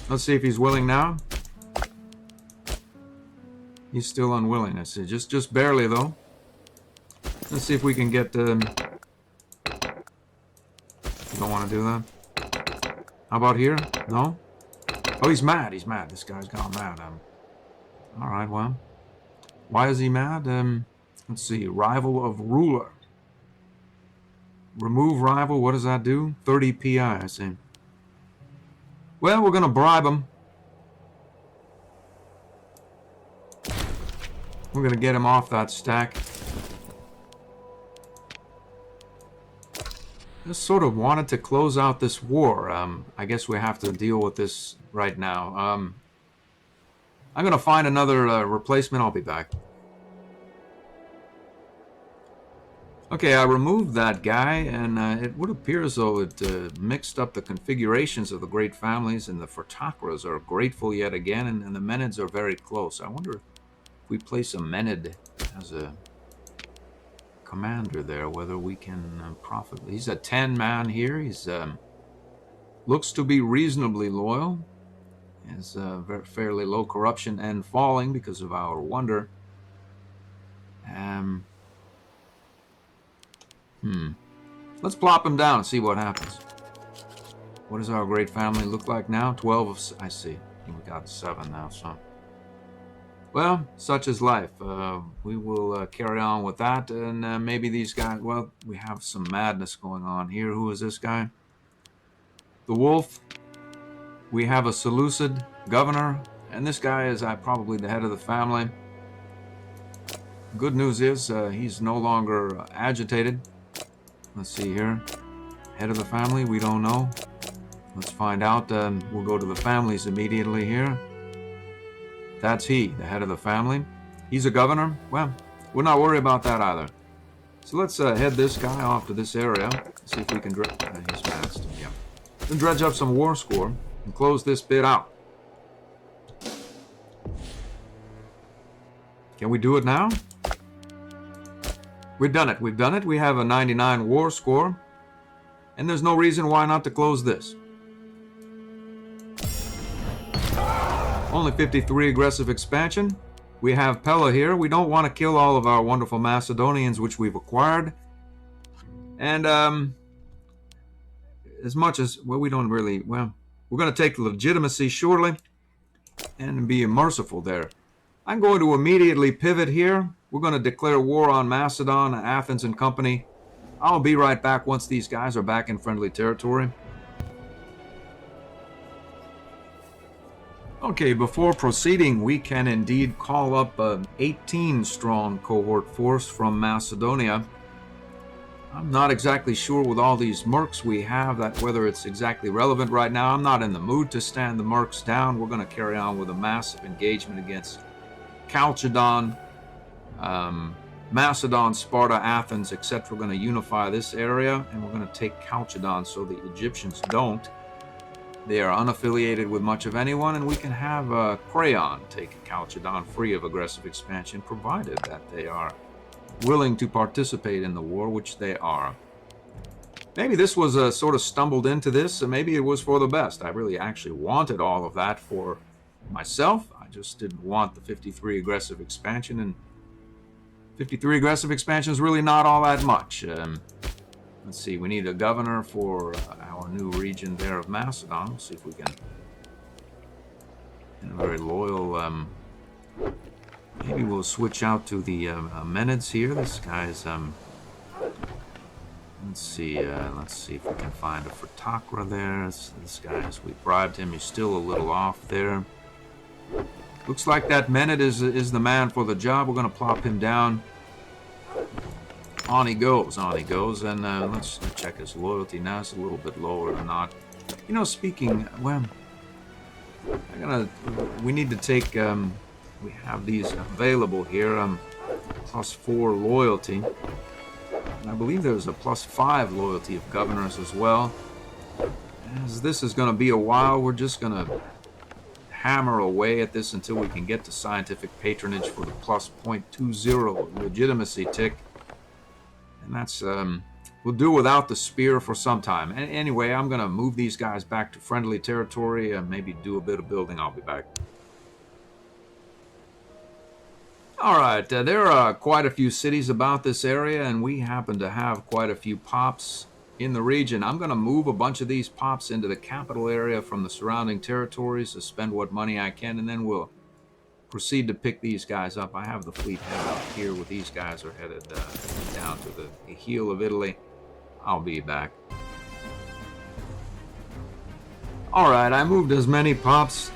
Let's see if he's willing now. He's still unwilling, I see. Just barely, though. Let's see if we can get... You don't want to do that? How about here? No? Oh, he's mad. He's mad. This guy's gone mad. All right, well. Why is he mad? Let's see. Rival of ruler. Remove rival. What does that do? 30 PI, I see. Well, we're going to bribe him. We're going to get him off that stack. Just sort of wanted to close out this war. I guess we have to deal with this right now. I'm going to find another replacement. I'll be back. Okay, I removed that guy, and it would appear as though it mixed up the configurations of the great families, and the Photocras are grateful yet again, and the Menids are very close. I wonder if we place a Menid as a commander there, whether we can profit. He's a 10-man here. He's looks to be reasonably loyal. Is fairly low corruption and falling because of our wonder. Let's plop him down and see what happens. What does our great family look like now? 12 of... I see. We got 7 now, so... Well, such is life. We will carry on with that, and maybe these guys... Well, we have some madness going on here. Who is this guy? The Wolf. We have a Seleukid governor, and this guy is probably the head of the family. Good news is he's no longer agitated. Let's see here. Head of the family, we don't know. Let's find out. We'll go to the families immediately here. That's he, the head of the family. He's a governor. Well, we'll not worry about that either. So let's head this guy off to this area. See if we can dredge... he's masked. Yeah. Then dredge up some war score and close this bit out. Can we do it now? We've done it. We've done it. We have a 99 war score. And there's no reason why not to close this. Only 53 aggressive expansion. We have Pella here. We don't want to kill all of our wonderful Macedonians, which we've acquired. And as much as... Well, we don't really... Well, we're going to take legitimacy surely and be merciful there. I'm going to immediately pivot here. We're going to declare war on Macedon, Athens, and company. I'll be right back once these guys are back in friendly territory. Okay, before proceeding, we can indeed call up an 18-strong cohort force from Macedonia. I'm not exactly sure with all these mercs we have that whether it's exactly relevant right now. I'm not in the mood to stand the mercs down. We're going to carry on with a massive engagement against Chalcedon, Macedon, Sparta, Athens, etc. We're going to unify this area, and we're going to take Chalcedon so the Egyptians don't. They are unaffiliated with much of anyone, and we can have Crayon take Chalcedon free of aggressive expansion, provided that they are willing to participate in the war, which they are. Maybe this was sort of stumbled into this, and maybe it was for the best. I really actually wanted all of that for myself. I just didn't want the 53 aggressive expansion, and 53 aggressive expansion is really not all that much. Let's see, we need a governor for our new region there of Macedon. Let's see if we can... And a very loyal... maybe we'll switch out to the Menids here. This guy's... let's see if we can find a Photocra there. This guy's... We bribed him. He's still a little off there. Looks like that Menid is the man for the job. We're going to plop him down. On he goes, and let's check his loyalty now. It's a little bit lower or not. You know, speaking, well, we need to take, we have these available here, +4 loyalty. And I believe there's a +5 loyalty of governors as well. As this is going to be a while, we're just going to hammer away at this until we can get to scientific patronage for the +0.20 legitimacy tick. And that's, we'll do without the spear for some time. Anyway, I'm going to move these guys back to friendly territory and maybe do a bit of building. I'll be back. Alright, there are quite a few cities about this area, and we happen to have quite a few pops in the region. I'm going to move a bunch of these pops into the capital area from the surrounding territories to spend what money I can, and then we'll proceed to pick these guys up. I have the fleet headed up here where these guys are headed down to the heel of Italy. I'll be back. Alright, I moved as many pops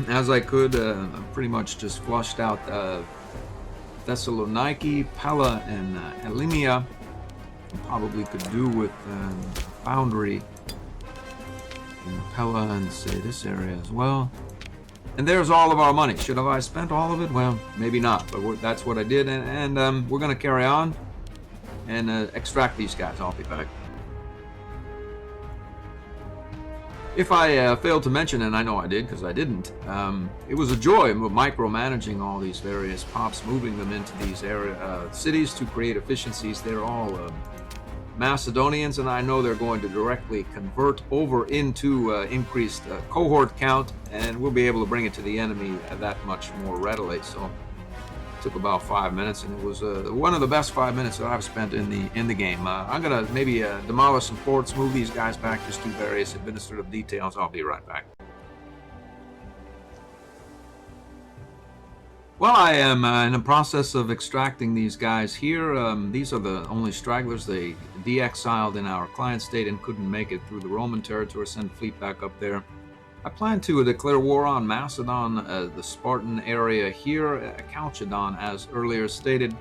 as I could. Pretty much just flushed out Thessaloniki, Pella, and Elymia. Probably could do with Foundry in Pella and say this area as well. And there's all of our money. Should have I spent all of it? Well, maybe not, but that's what I did. And we're going to carry on. and extract these guys. I'll be back. If I failed to mention, and I know I did because I didn't, it was a joy micromanaging all these various pops, moving them into these cities to create efficiencies. They're all Macedonians, and I know they're going to directly convert over into increased cohort count, and we'll be able to bring it to the enemy that much more readily. So it took about 5 minutes, and it was one of the best 5 minutes that I've spent in the game. I'm gonna maybe demolish some forts, move these guys back, just do various administrative details. I'll be right back. Well, I am in the process of extracting these guys here. These are the only stragglers. They de-exiled in our client state and couldn't make it through the Roman territory, send fleet back up there. I plan to declare war on Macedon, the Spartan area here, Chalcedon, as earlier stated.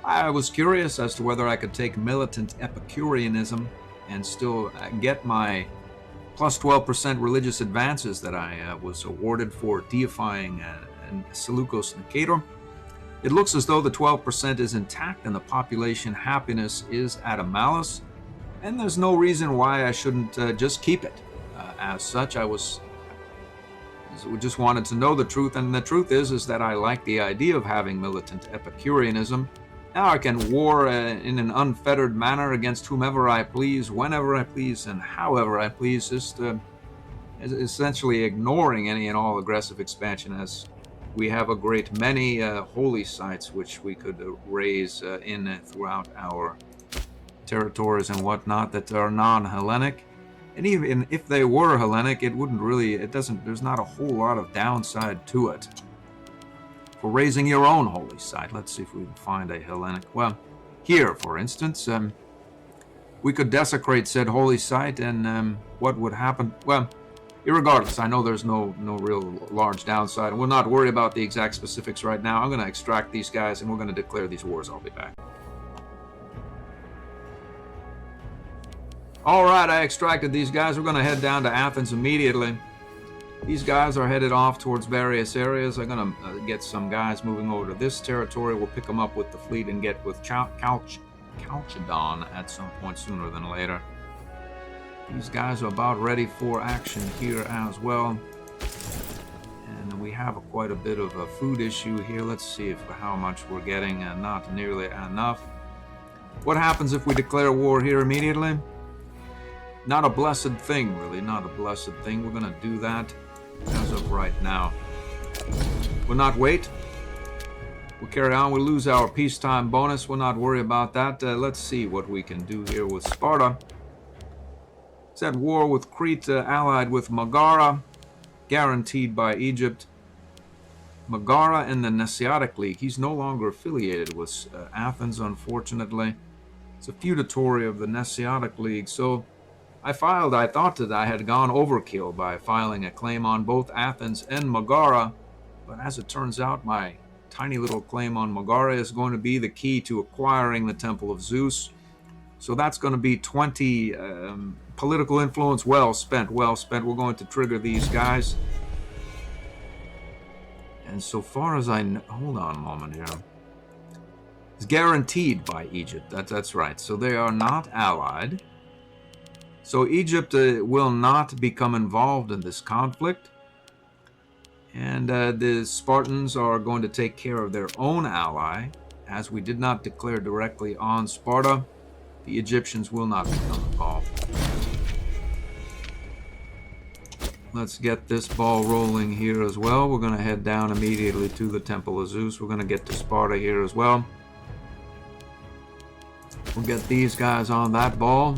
I was curious as to whether I could take militant Epicureanism and still get my plus 12% religious advances that I was awarded for deifying Seleukid Imperator. It looks as though the 12% is intact and the population happiness is at a malice, and there's no reason why I shouldn't just keep it. As such, I just wanted to know the truth, and the truth is that I like the idea of having militant Epicureanism. Now I can war in an unfettered manner against whomever I please, whenever I please, and however I please, just essentially ignoring any and all aggressive expansion, as we have a great many holy sites which we could raise throughout our territories and whatnot that are non-Hellenic. And even if they were Hellenic, there's not a whole lot of downside to it. For raising your own holy site, let's see if we can find a Hellenic. Well, here, for instance, we could desecrate said holy site, and what would happen? Well, irregardless, I know there's no real large downside, and we'll not worry about the exact specifics right now. I'm going to extract these guys, and we're going to declare these wars. I'll be back. All right, I extracted these guys. We're going to head down to Athens immediately. These guys are headed off towards various areas. I'm going to get some guys moving over to this territory. We'll pick them up with the fleet and get with Chalcedon at some point sooner than later. These guys are about ready for action here as well. And we have quite a bit of a food issue here. Let's see how much we're getting. Not nearly enough. What happens if we declare war here immediately? Not a blessed thing, really. Not a blessed thing. We're going to do that as of right now. We'll not wait. We'll carry on. We'll lose our peacetime bonus. We'll not worry about that. Let's see what we can do here with Sparta. It's at war with Crete, allied with Megara, guaranteed by Egypt. Megara in the Nesiotic League. He's no longer affiliated with Athens, unfortunately. It's a feudatory of the Nesiotic League. So I thought that I had gone overkill by filing a claim on both Athens and Megara. But as it turns out, my tiny little claim on Megara is going to be the key to acquiring the Temple of Zeus. So that's going to be 20 political influence well spent. We're going to trigger these guys. And so far as I know, hold on a moment here. It's guaranteed by Egypt. That's right. So they are not allied. So Egypt will not become involved in this conflict. And the Spartans are going to take care of their own ally. As we did not declare directly on Sparta, the Egyptians will not become involved. Let's get this ball rolling here as well. We're going to head down immediately to the Temple of Zeus. We're going to get to Sparta here as well. We'll get these guys on that ball.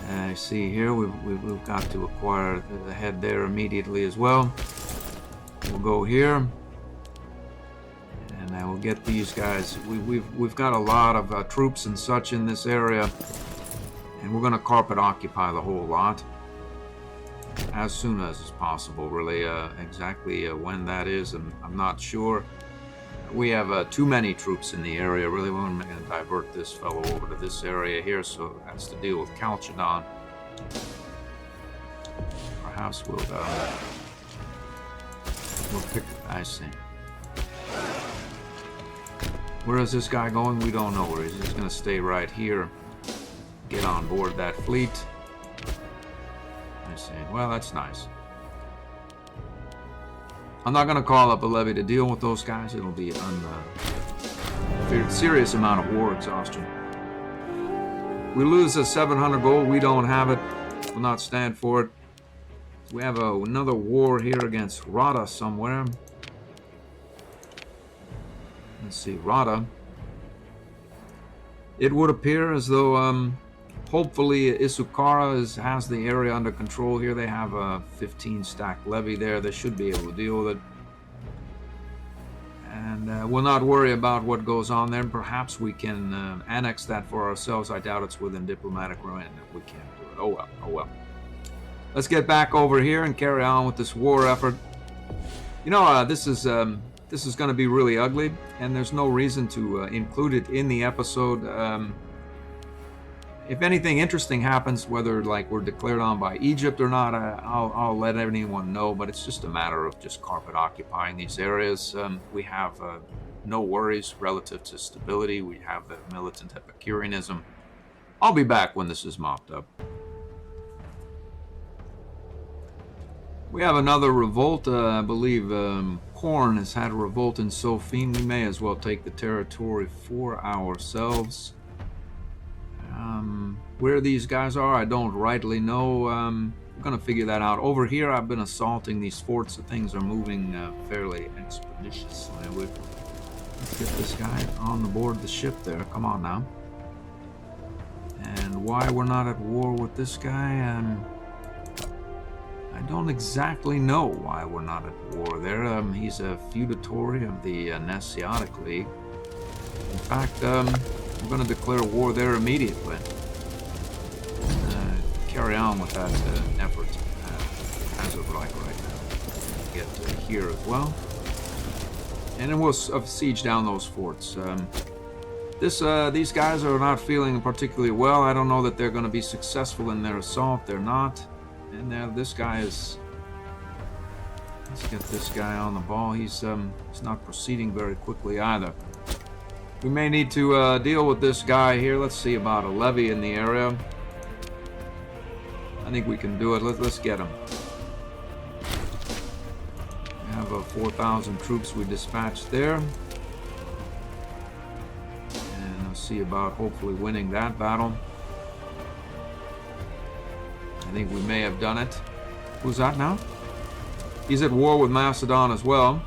I see here we've got to acquire the head there immediately as well. We'll go here. And I will get these guys. We've got a lot of troops and such in this area, and we're going to carpet occupy the whole lot as soon as is possible. Really, exactly when that is, I'm not sure. We have too many troops in the area. Really, we're going to divert this fellow over to this area here, so that's to deal with Chalcedon. Perhaps we'll pick. I see. Where is this guy going? We don't know where he's just going to stay right here. Get on board that fleet. I see. Well, that's nice. I'm not going to call up a levy to deal with those guys. It'll be a serious amount of war exhaustion. We lose a 700 gold. We don't have it. Will not stand for it. We have another war here against Rada somewhere. Let's see, Rada. It would appear as though, hopefully, Isukara has the area under control here. They have a 15 stack levy there. They should be able to deal with it. And we'll not worry about what goes on there. Perhaps we can annex that for ourselves. I doubt it's within diplomatic ruin. We can't do it. Oh well, oh well. Let's get back over here and carry on with this war effort. You know, this is going to be really ugly, and there's no reason to include it in the episode. If anything interesting happens, whether like we're declared on by Egypt or not, I'll let anyone know, but it's just a matter of just carpet occupying these areas. We have no worries relative to stability. We have the militant Epicureanism. I'll be back when this is mopped up. We have another revolt. I believe Korn has had a revolt in Sophine. We may as well take the territory for ourselves. Where these guys are, I don't rightly know. I'm going to figure that out. Over here, I've been assaulting these forts, so things are moving fairly expeditiously. Let's get this guy on the board the ship there. Come on now. And why we're not at war with this guy, I don't exactly know why we're not at war there. He's a feudatory of the Nessiatic League. In fact, we're going to declare war there immediately. Carry on with that effort as of right now. Get here as well. And then we'll siege down those forts. These guys are not feeling particularly well. I don't know that they're going to be successful in their assault. They're not. And this guy is... Let's get this guy on the ball. He's not proceeding very quickly either. We may need to deal with this guy here. Let's see about a levy in the area. I think we can do it. Let's get him. We have 4,000 troops we dispatched there. And let's see about hopefully winning that battle. I think we may have done it. Who's that now? He's at war with Macedon as well.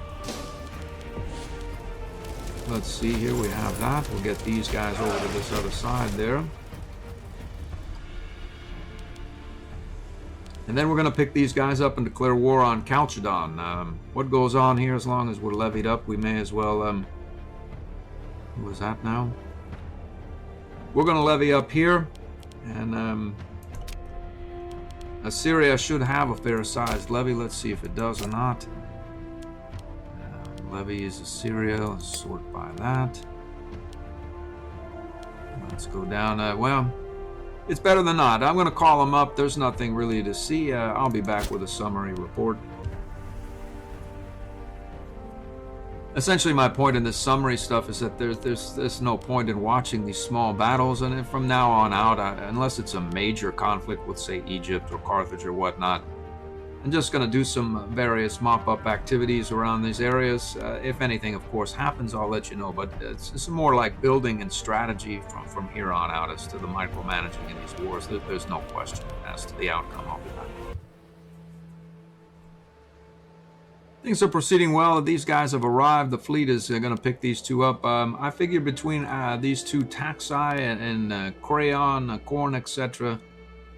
Let's see here, we have that. We'll get these guys over to this other side there. And then we're going to pick these guys up and declare war on Chalcedon. What goes on here, as long as we're levied up, we may as well... who is that now? We're going to levy up here. And Assyria should have a fair-sized levy. Let's see if it does or not. Levy is Assyria. Let's sort by that. Let's go down. Well, it's better than not. I'm going to call them up. There's nothing really to see. I'll be back with a summary report. Essentially, my point in this summary stuff is that there's no point in watching these small battles, and from now on out, unless it's a major conflict with, say, Egypt or Carthage or whatnot, I'm just going to do some various mop-up activities around these areas. If anything, of course, happens, I'll let you know, but it's more like building and strategy from here on out as to the micromanaging in these wars. There's no question as to the outcome. I'll be back. Things are proceeding well. These guys have arrived. The fleet is going to pick these two up. I figure between these two Taxi and Crayon, Corn, etc.,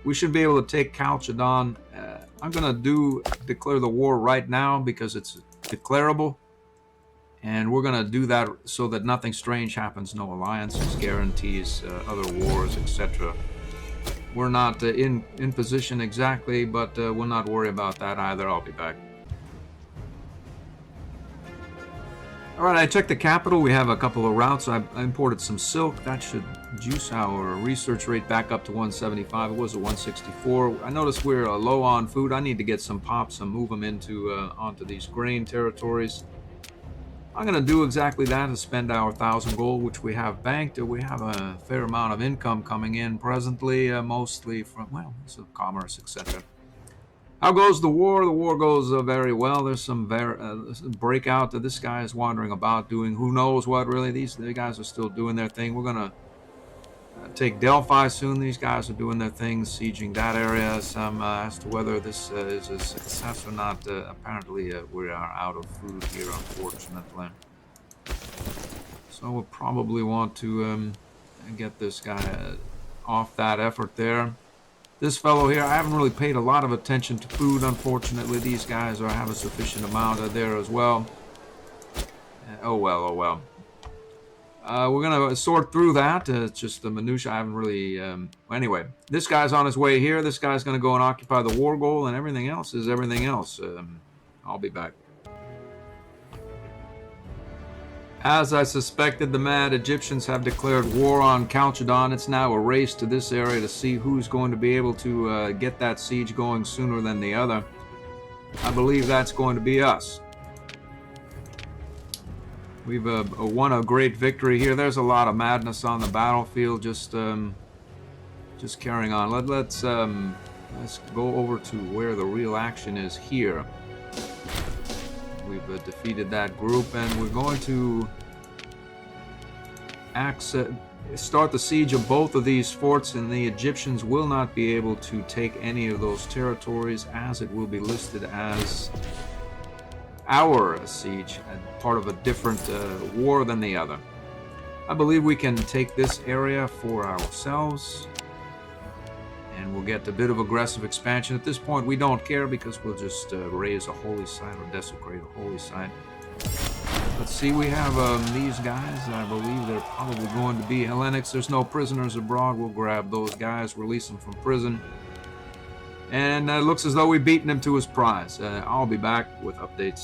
we should be able to take Chalcedon. I'm going to declare the war right now because it's declarable. And we're going to do that so that nothing strange happens. No alliances, guarantees, other wars, etc. We're not in position exactly, but we'll not worry about that either. I'll be back. Alright, I checked the capital. We have a couple of routes. I imported some silk. That should juice our research rate back up to 175. It was at 164. I noticed we're low on food. I need to get some pops and move them onto these grain territories. I'm going to do exactly that and spend our 1,000 gold, which we have banked. We have a fair amount of income coming in presently, mostly from, well, some commerce, etc. How goes the war? The war goes very well. There's some breakout that this guy is wandering about doing who knows what, really. The guys are still doing their thing. We're going to take Delphi soon. These guys are doing their thing, sieging that area. Some as to whether this is a success or not. Apparently, we are out of food here, unfortunately. So we'll probably want to get this guy off that effort there. This fellow here, I haven't really paid a lot of attention to food, unfortunately. These guys have a sufficient amount there as well. Oh well, oh well. We're going to sort through that. It's just the minutia. I haven't really... anyway, this guy's on his way here. This guy's going to go and occupy the war goal, and everything else is everything else. I'll be back. As I suspected, the mad Egyptians have declared war on Chalcedon. It's now a race to this area to see who's going to be able to get that siege going sooner than the other. I believe that's going to be us. We've won a great victory here. There's a lot of madness on the battlefield. Just carrying on. Let's go over to where the real action is here. We've defeated that group, and we're going to start the siege of both of these forts, and the Egyptians will not be able to take any of those territories, as it will be listed as our siege, and part of a different war than the other. I believe we can take this area for ourselves, and we'll get a bit of aggressive expansion. At this point, we don't care because we'll just raise a holy site or desecrate a holy site. Let's see, we have these guys. I believe they're probably going to be Hellenics. There's no prisoners abroad. We'll grab those guys, release them from prison. And it looks as though we've beaten him to his prize. I'll be back with updates.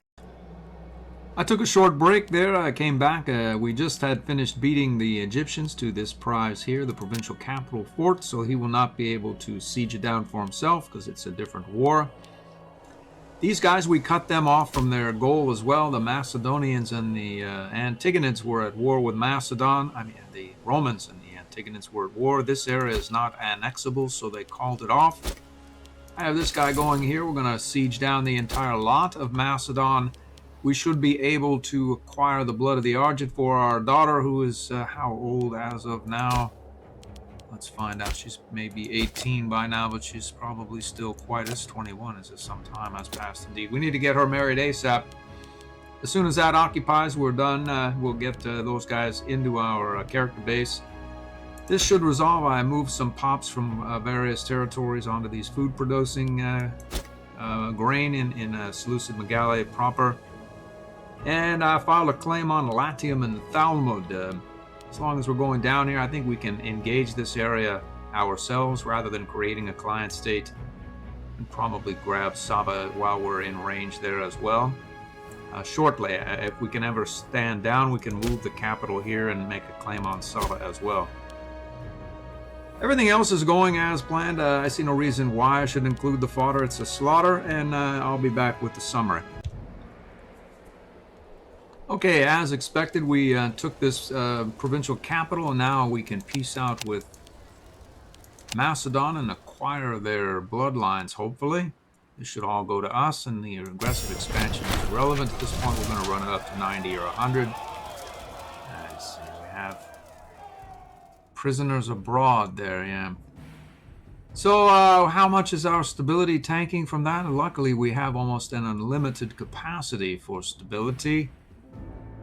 I took a short break there. I came back. We just had finished beating the Egyptians to this prize here, the provincial capital fort, so he will not be able to siege it down for himself because it's a different war. These guys, we cut them off from their goal as well. The Macedonians and the Antigonids were at war with Macedon. I mean, the Romans and the Antigonids were at war. This area is not annexable, so they called it off. I have this guy going here. We're going to siege down the entire lot of Macedon. We should be able to acquire the blood of the Argent for our daughter, who is how old as of now? Let's find out. She's maybe 18 by now, but she's probably still quite as 21 as some time has passed indeed. We need to get her married ASAP. As soon as that occupies, we're done. We'll get those guys into our character base. This should resolve. I moved some pops from various territories onto these food-producing grain in Seleukid Megale proper. And I filed a claim on Latium and Thalmud. As long as we're going down here, I think we can engage this area ourselves rather than creating a client state. And probably grab Saba while we're in range there as well. Shortly, if we can ever stand down, we can move the capital here and make a claim on Saba as well. Everything else is going as planned. I see no reason why I should include the fodder. It's a slaughter, and I'll be back with the summary. Okay, as expected, we took this provincial capital, and now we can peace out with Macedon and acquire their bloodlines, hopefully. This should all go to us, and the aggressive expansion is irrelevant. At this point, we're going to run it up to 90 or 100. Nice. We have prisoners abroad there, yeah. So, how much is our stability tanking from that? Luckily, we have almost an unlimited capacity for stability.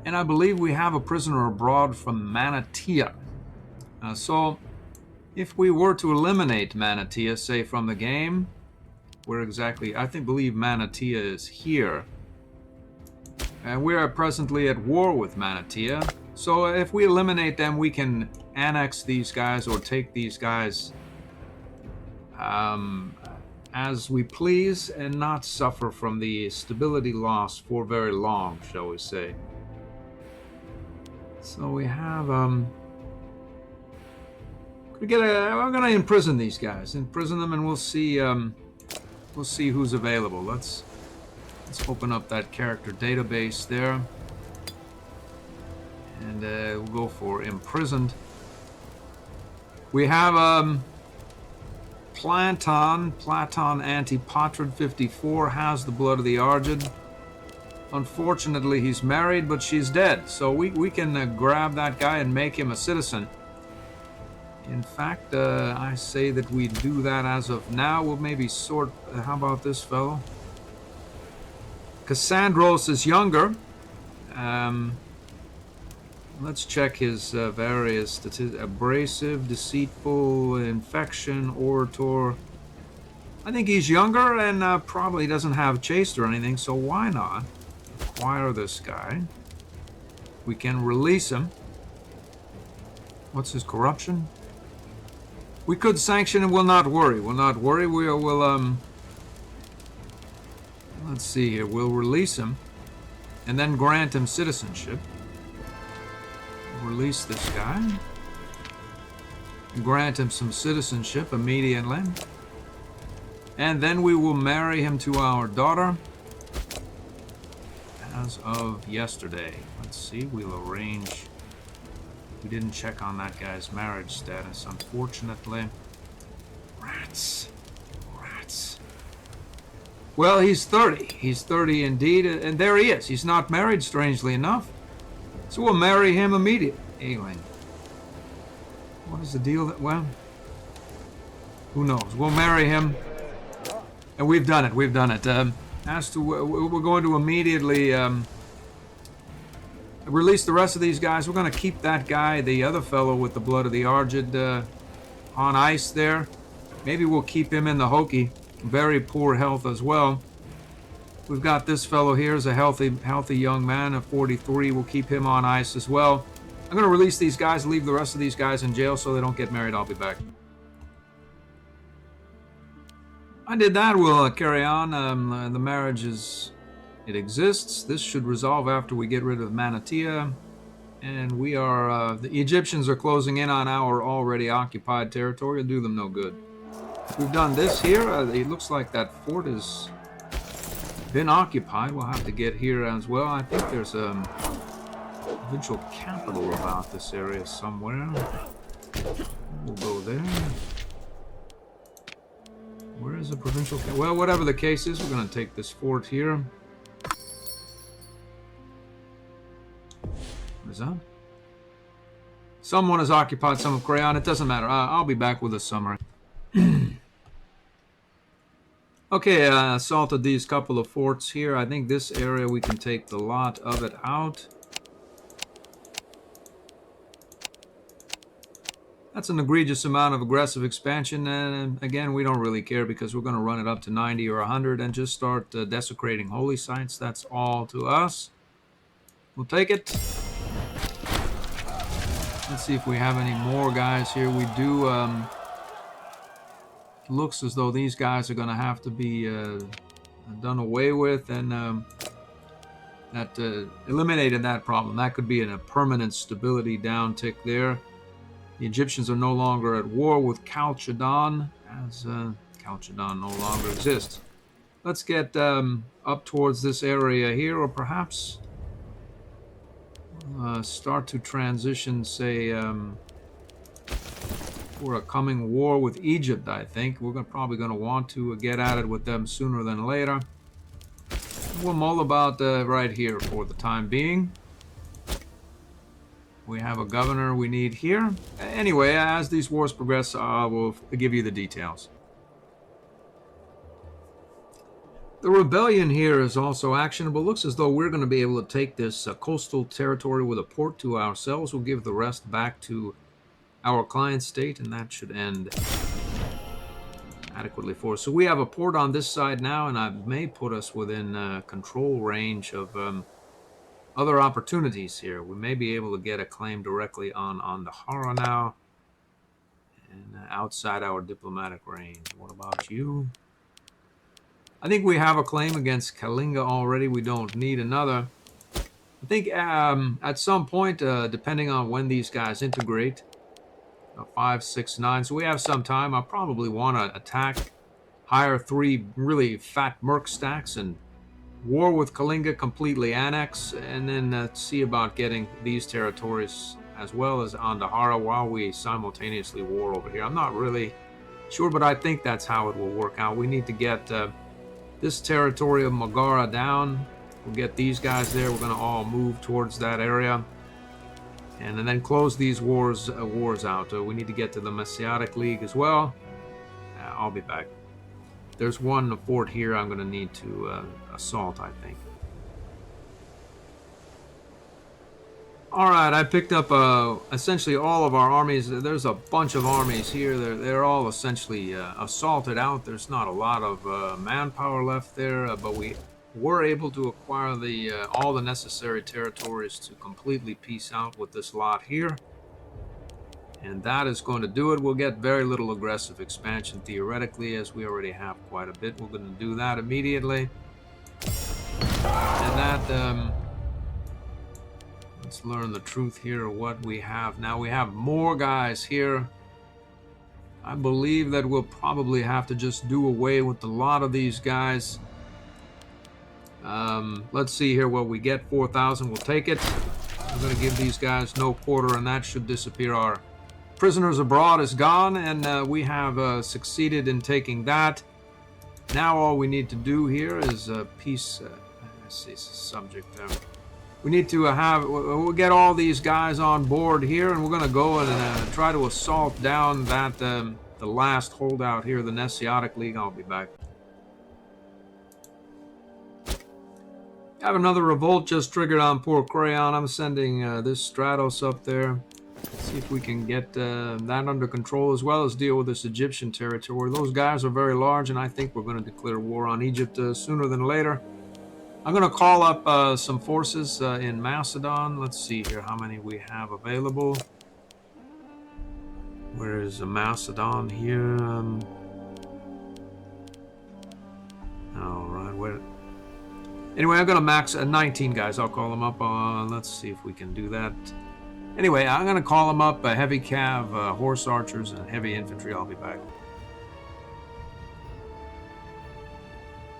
And I believe we have a prisoner abroad from Manatia. So, if we were to eliminate Manatia, say, from the game, where exactly, believe Manatia is here. And we are presently at war with Manatia. So, if we eliminate them, we can annex these guys or take these guys as we please and not suffer from the stability loss for very long, shall we say. So we have, we're gonna imprison these guys, imprison them, and we'll see who's available. Let's open up that character database there. And we'll go for imprisoned. We have Platon Antipatrid 54 has the blood of the Argid. Unfortunately, he's married, but she's dead. So we can grab that guy and make him a citizen. In fact, I say that we do that as of now. We'll maybe sort... how about this fellow? Cassandros is younger. Let's check his various statistics. Abrasive, deceitful, infection, orator. I think he's younger and probably doesn't have chaste or anything, so why not acquire this guy? We can release him. What's his corruption? We could sanction him. We'll not worry. We'll not worry. We'll let's see here. We'll release him and then grant him citizenship. Release this guy. Grant him some citizenship immediately. And then we will marry him to our daughter as of yesterday. Let's see. We'll arrange. We didn't check on that guy's marriage status, unfortunately. Rats. Rats. Well, he's 30. He's 30 indeed. And there he is. He's not married, strangely enough. So we'll marry him immediately. Ailing. What is the deal that... well, who knows? We'll marry him. And we've done it. We've done it. As to... we're going to immediately... release the rest of these guys. We're going to keep that guy, the other fellow with the blood of the Argid, on ice there. Maybe we'll keep him in the hokey. Very poor health as well. We've got this fellow here as a healthy young man of 43. We'll keep him on ice as well. I'm going to release these guys, leave the rest of these guys in jail so they don't get married. I'll be back. I did that. We'll carry on. The marriage is... it exists. This should resolve after we get rid of Manatia. And we are... the Egyptians are closing in on our already occupied territory. It'll do them no good. We've done this here. It looks like that fort has been occupied. We'll have to get here as well. I think there's a provincial capital about this area somewhere. We'll go there. Where is the provincial capital? Well, whatever the case is, we're going to take this fort here. What is that? Someone has occupied some of Crayon. It doesn't matter. I'll be back with a summary. Okay, assaulted these couple of forts here. I think this area we can take the lot of it out. That's an egregious amount of aggressive expansion, and again, we don't really care because we're going to run it up to 90 or 100 and just start desecrating holy sites. That's all to us. We'll take it. Let's see if we have any more guys here. We do. Looks as though these guys are going to have to be done away with, and that eliminated that problem. That could be a permanent stability downtick there. The Egyptians are no longer at war with Chalcedon, as Chalcedon no longer exists. Let's get up towards this area here, or perhaps start to transition, say, for a coming war with Egypt, I think. We're probably going to want to get at it with them sooner than later. We'll mull about right here for the time being. We have a governor we need here. Anyway, as these wars progress, we'll give you the details. The rebellion here is also actionable. Looks as though we're going to be able to take this coastal territory with a port to ourselves. We'll give the rest back to our client state, and that should end adequately for us. So we have a port on this side now, and I may put us within control range of other opportunities here. We may be able to get a claim directly on the Hara now, and outside our diplomatic range. What about you? I think we have a claim against Kalinga already. We don't need another. I think at some point, depending on when these guys integrate, 5, 6, 9. So we have some time. I probably want to attack, hire 3 really fat merc stacks, and war with Kalinga, completely annex, and then see about getting these territories as well as Andahara while we simultaneously war over here. I'm not really sure, but I think that's how it will work out. We need to get this territory of Megara down. We'll get these guys there. We're going to all move towards that area, and then close these wars out. We need to get to the Messianic League as well. I'll be back. There's one fort here I'm going to need to assault, I think. Alright, I picked up essentially all of our armies. There's a bunch of armies here. They're all essentially assaulted out. There's not a lot of manpower left there, but we were able to acquire all the necessary territories to completely peace out with this lot here. And that is going to do it. We'll get very little aggressive expansion theoretically, as we already have quite a bit. We're going to do that immediately. And that... let's learn the truth here of what we have. Now we have more guys here. I believe that we'll probably have to just do away with a lot of these guys. Let's see here what we get. 4,000, we'll take it. I'm going to give these guys no quarter, and that should disappear. Our prisoners abroad is gone, and we have succeeded in taking that. Now all we need to do here is peace. Let's see, subject. We need to we'll get all these guys on board here, and we're going to go and try to assault down that the last holdout here, the Messianic League. I'll be back. I have another revolt just triggered on Port Crayon. I'm sending this Stratos up there. See if we can get that under control, as well as deal with this Egyptian territory. Those guys are very large, and I think we're going to declare war on Egypt sooner than later. I'm going to call up some forces in Macedon. Let's see here how many we have available. Where is Macedon here? All right, where... Anyway, I'm going to max 19 guys. I'll call them up. Let's see if we can do that. Anyway, I'm going to call them up. Heavy cav, horse archers, and heavy infantry. I'll be back.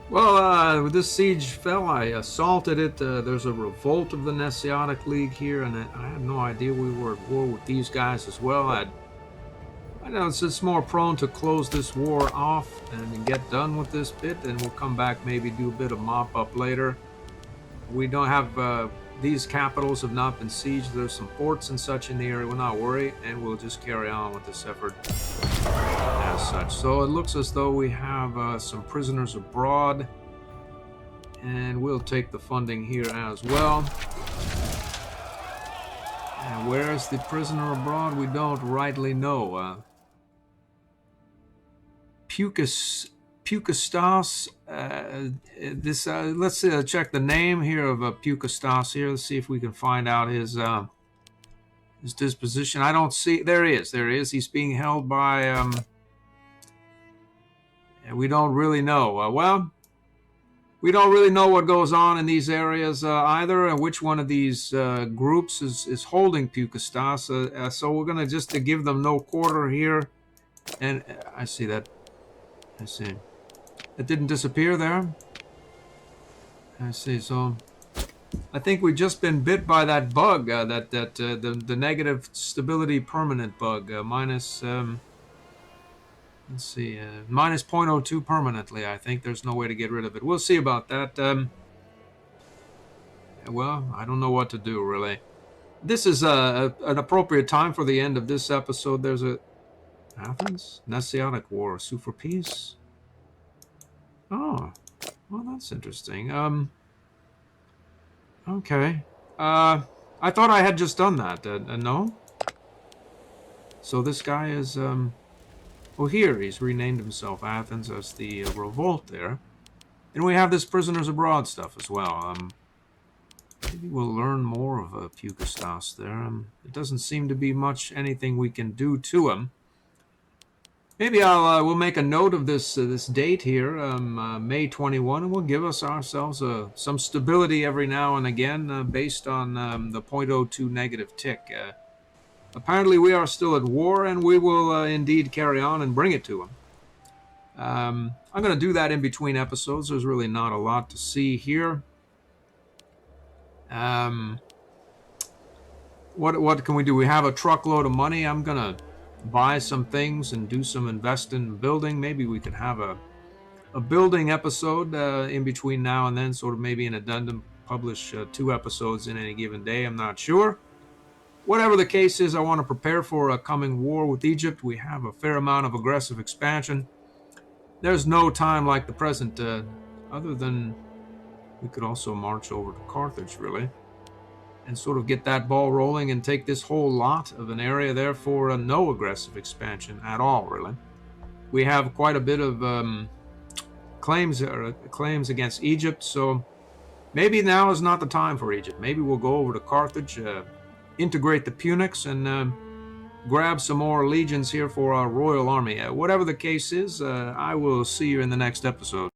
Well, this siege fell. I assaulted it. There's a revolt of the Messianic League here, and I had no idea we were at war with these guys as well. I know it's just more prone to close this war off and get done with this bit, and we'll come back, maybe do a bit of mop-up later. We don't have... these capitals have not been sieged. There's some forts and such in the area. We'll not worry, and we'll just carry on with this effort as such. So it looks as though we have some prisoners abroad, and we'll take the funding here as well. And where's the prisoner abroad? We don't rightly know. Pukastas. Let's check the name here of Pukastas here. Let's see if we can find out his disposition. I don't see. There he is. There he is. He's being held by. And we don't really know. Well, we don't really know what goes on in these areas either, and which one of these groups is holding Pukastas. So we're gonna just give them no quarter here. And I see that. I see. It didn't disappear there. I see. So I think we've just been bit by that bug, the negative stability permanent bug, minus. Let's see, minus 0.02 permanently. I think there's no way to get rid of it. We'll see about that. Well, I don't know what to do really. This is an appropriate time for the end of this episode. There's a Athens Messianic War, sue for peace. Oh, well, that's interesting. Okay. I thought I had just done that. No? So this guy is, well, here, he's renamed himself Athens as the revolt there. And we have this prisoners abroad stuff as well. Maybe we'll learn more of Pukastas there. It doesn't seem to be much anything we can do to him. Maybe we'll make a note of this date here, May 21, and we'll give ourselves some stability every now and again based on the 0.02 negative tick. Apparently we are still at war, and we will indeed carry on and bring it to him. I'm going to do that in between episodes. There's really not a lot to see here. What can we do? We have a truckload of money. I'm going to buy some things and do some investing in building. Maybe we could have a building episode in between now and then, sort of maybe an addendum, publish 2 episodes in any given day. I'm not sure. Whatever the case is, I want to prepare for a coming war with Egypt. We have a fair amount of aggressive expansion. There's no time like the present, other than we could also march over to Carthage, really, and sort of get that ball rolling and take this whole lot of an area there for no aggressive expansion at all, really. We have quite a bit of claims against Egypt, so maybe now is not the time for Egypt. Maybe we'll go over to Carthage, integrate the Punics, and grab some more legions here for our royal army. Whatever the case is, I will see you in the next episode.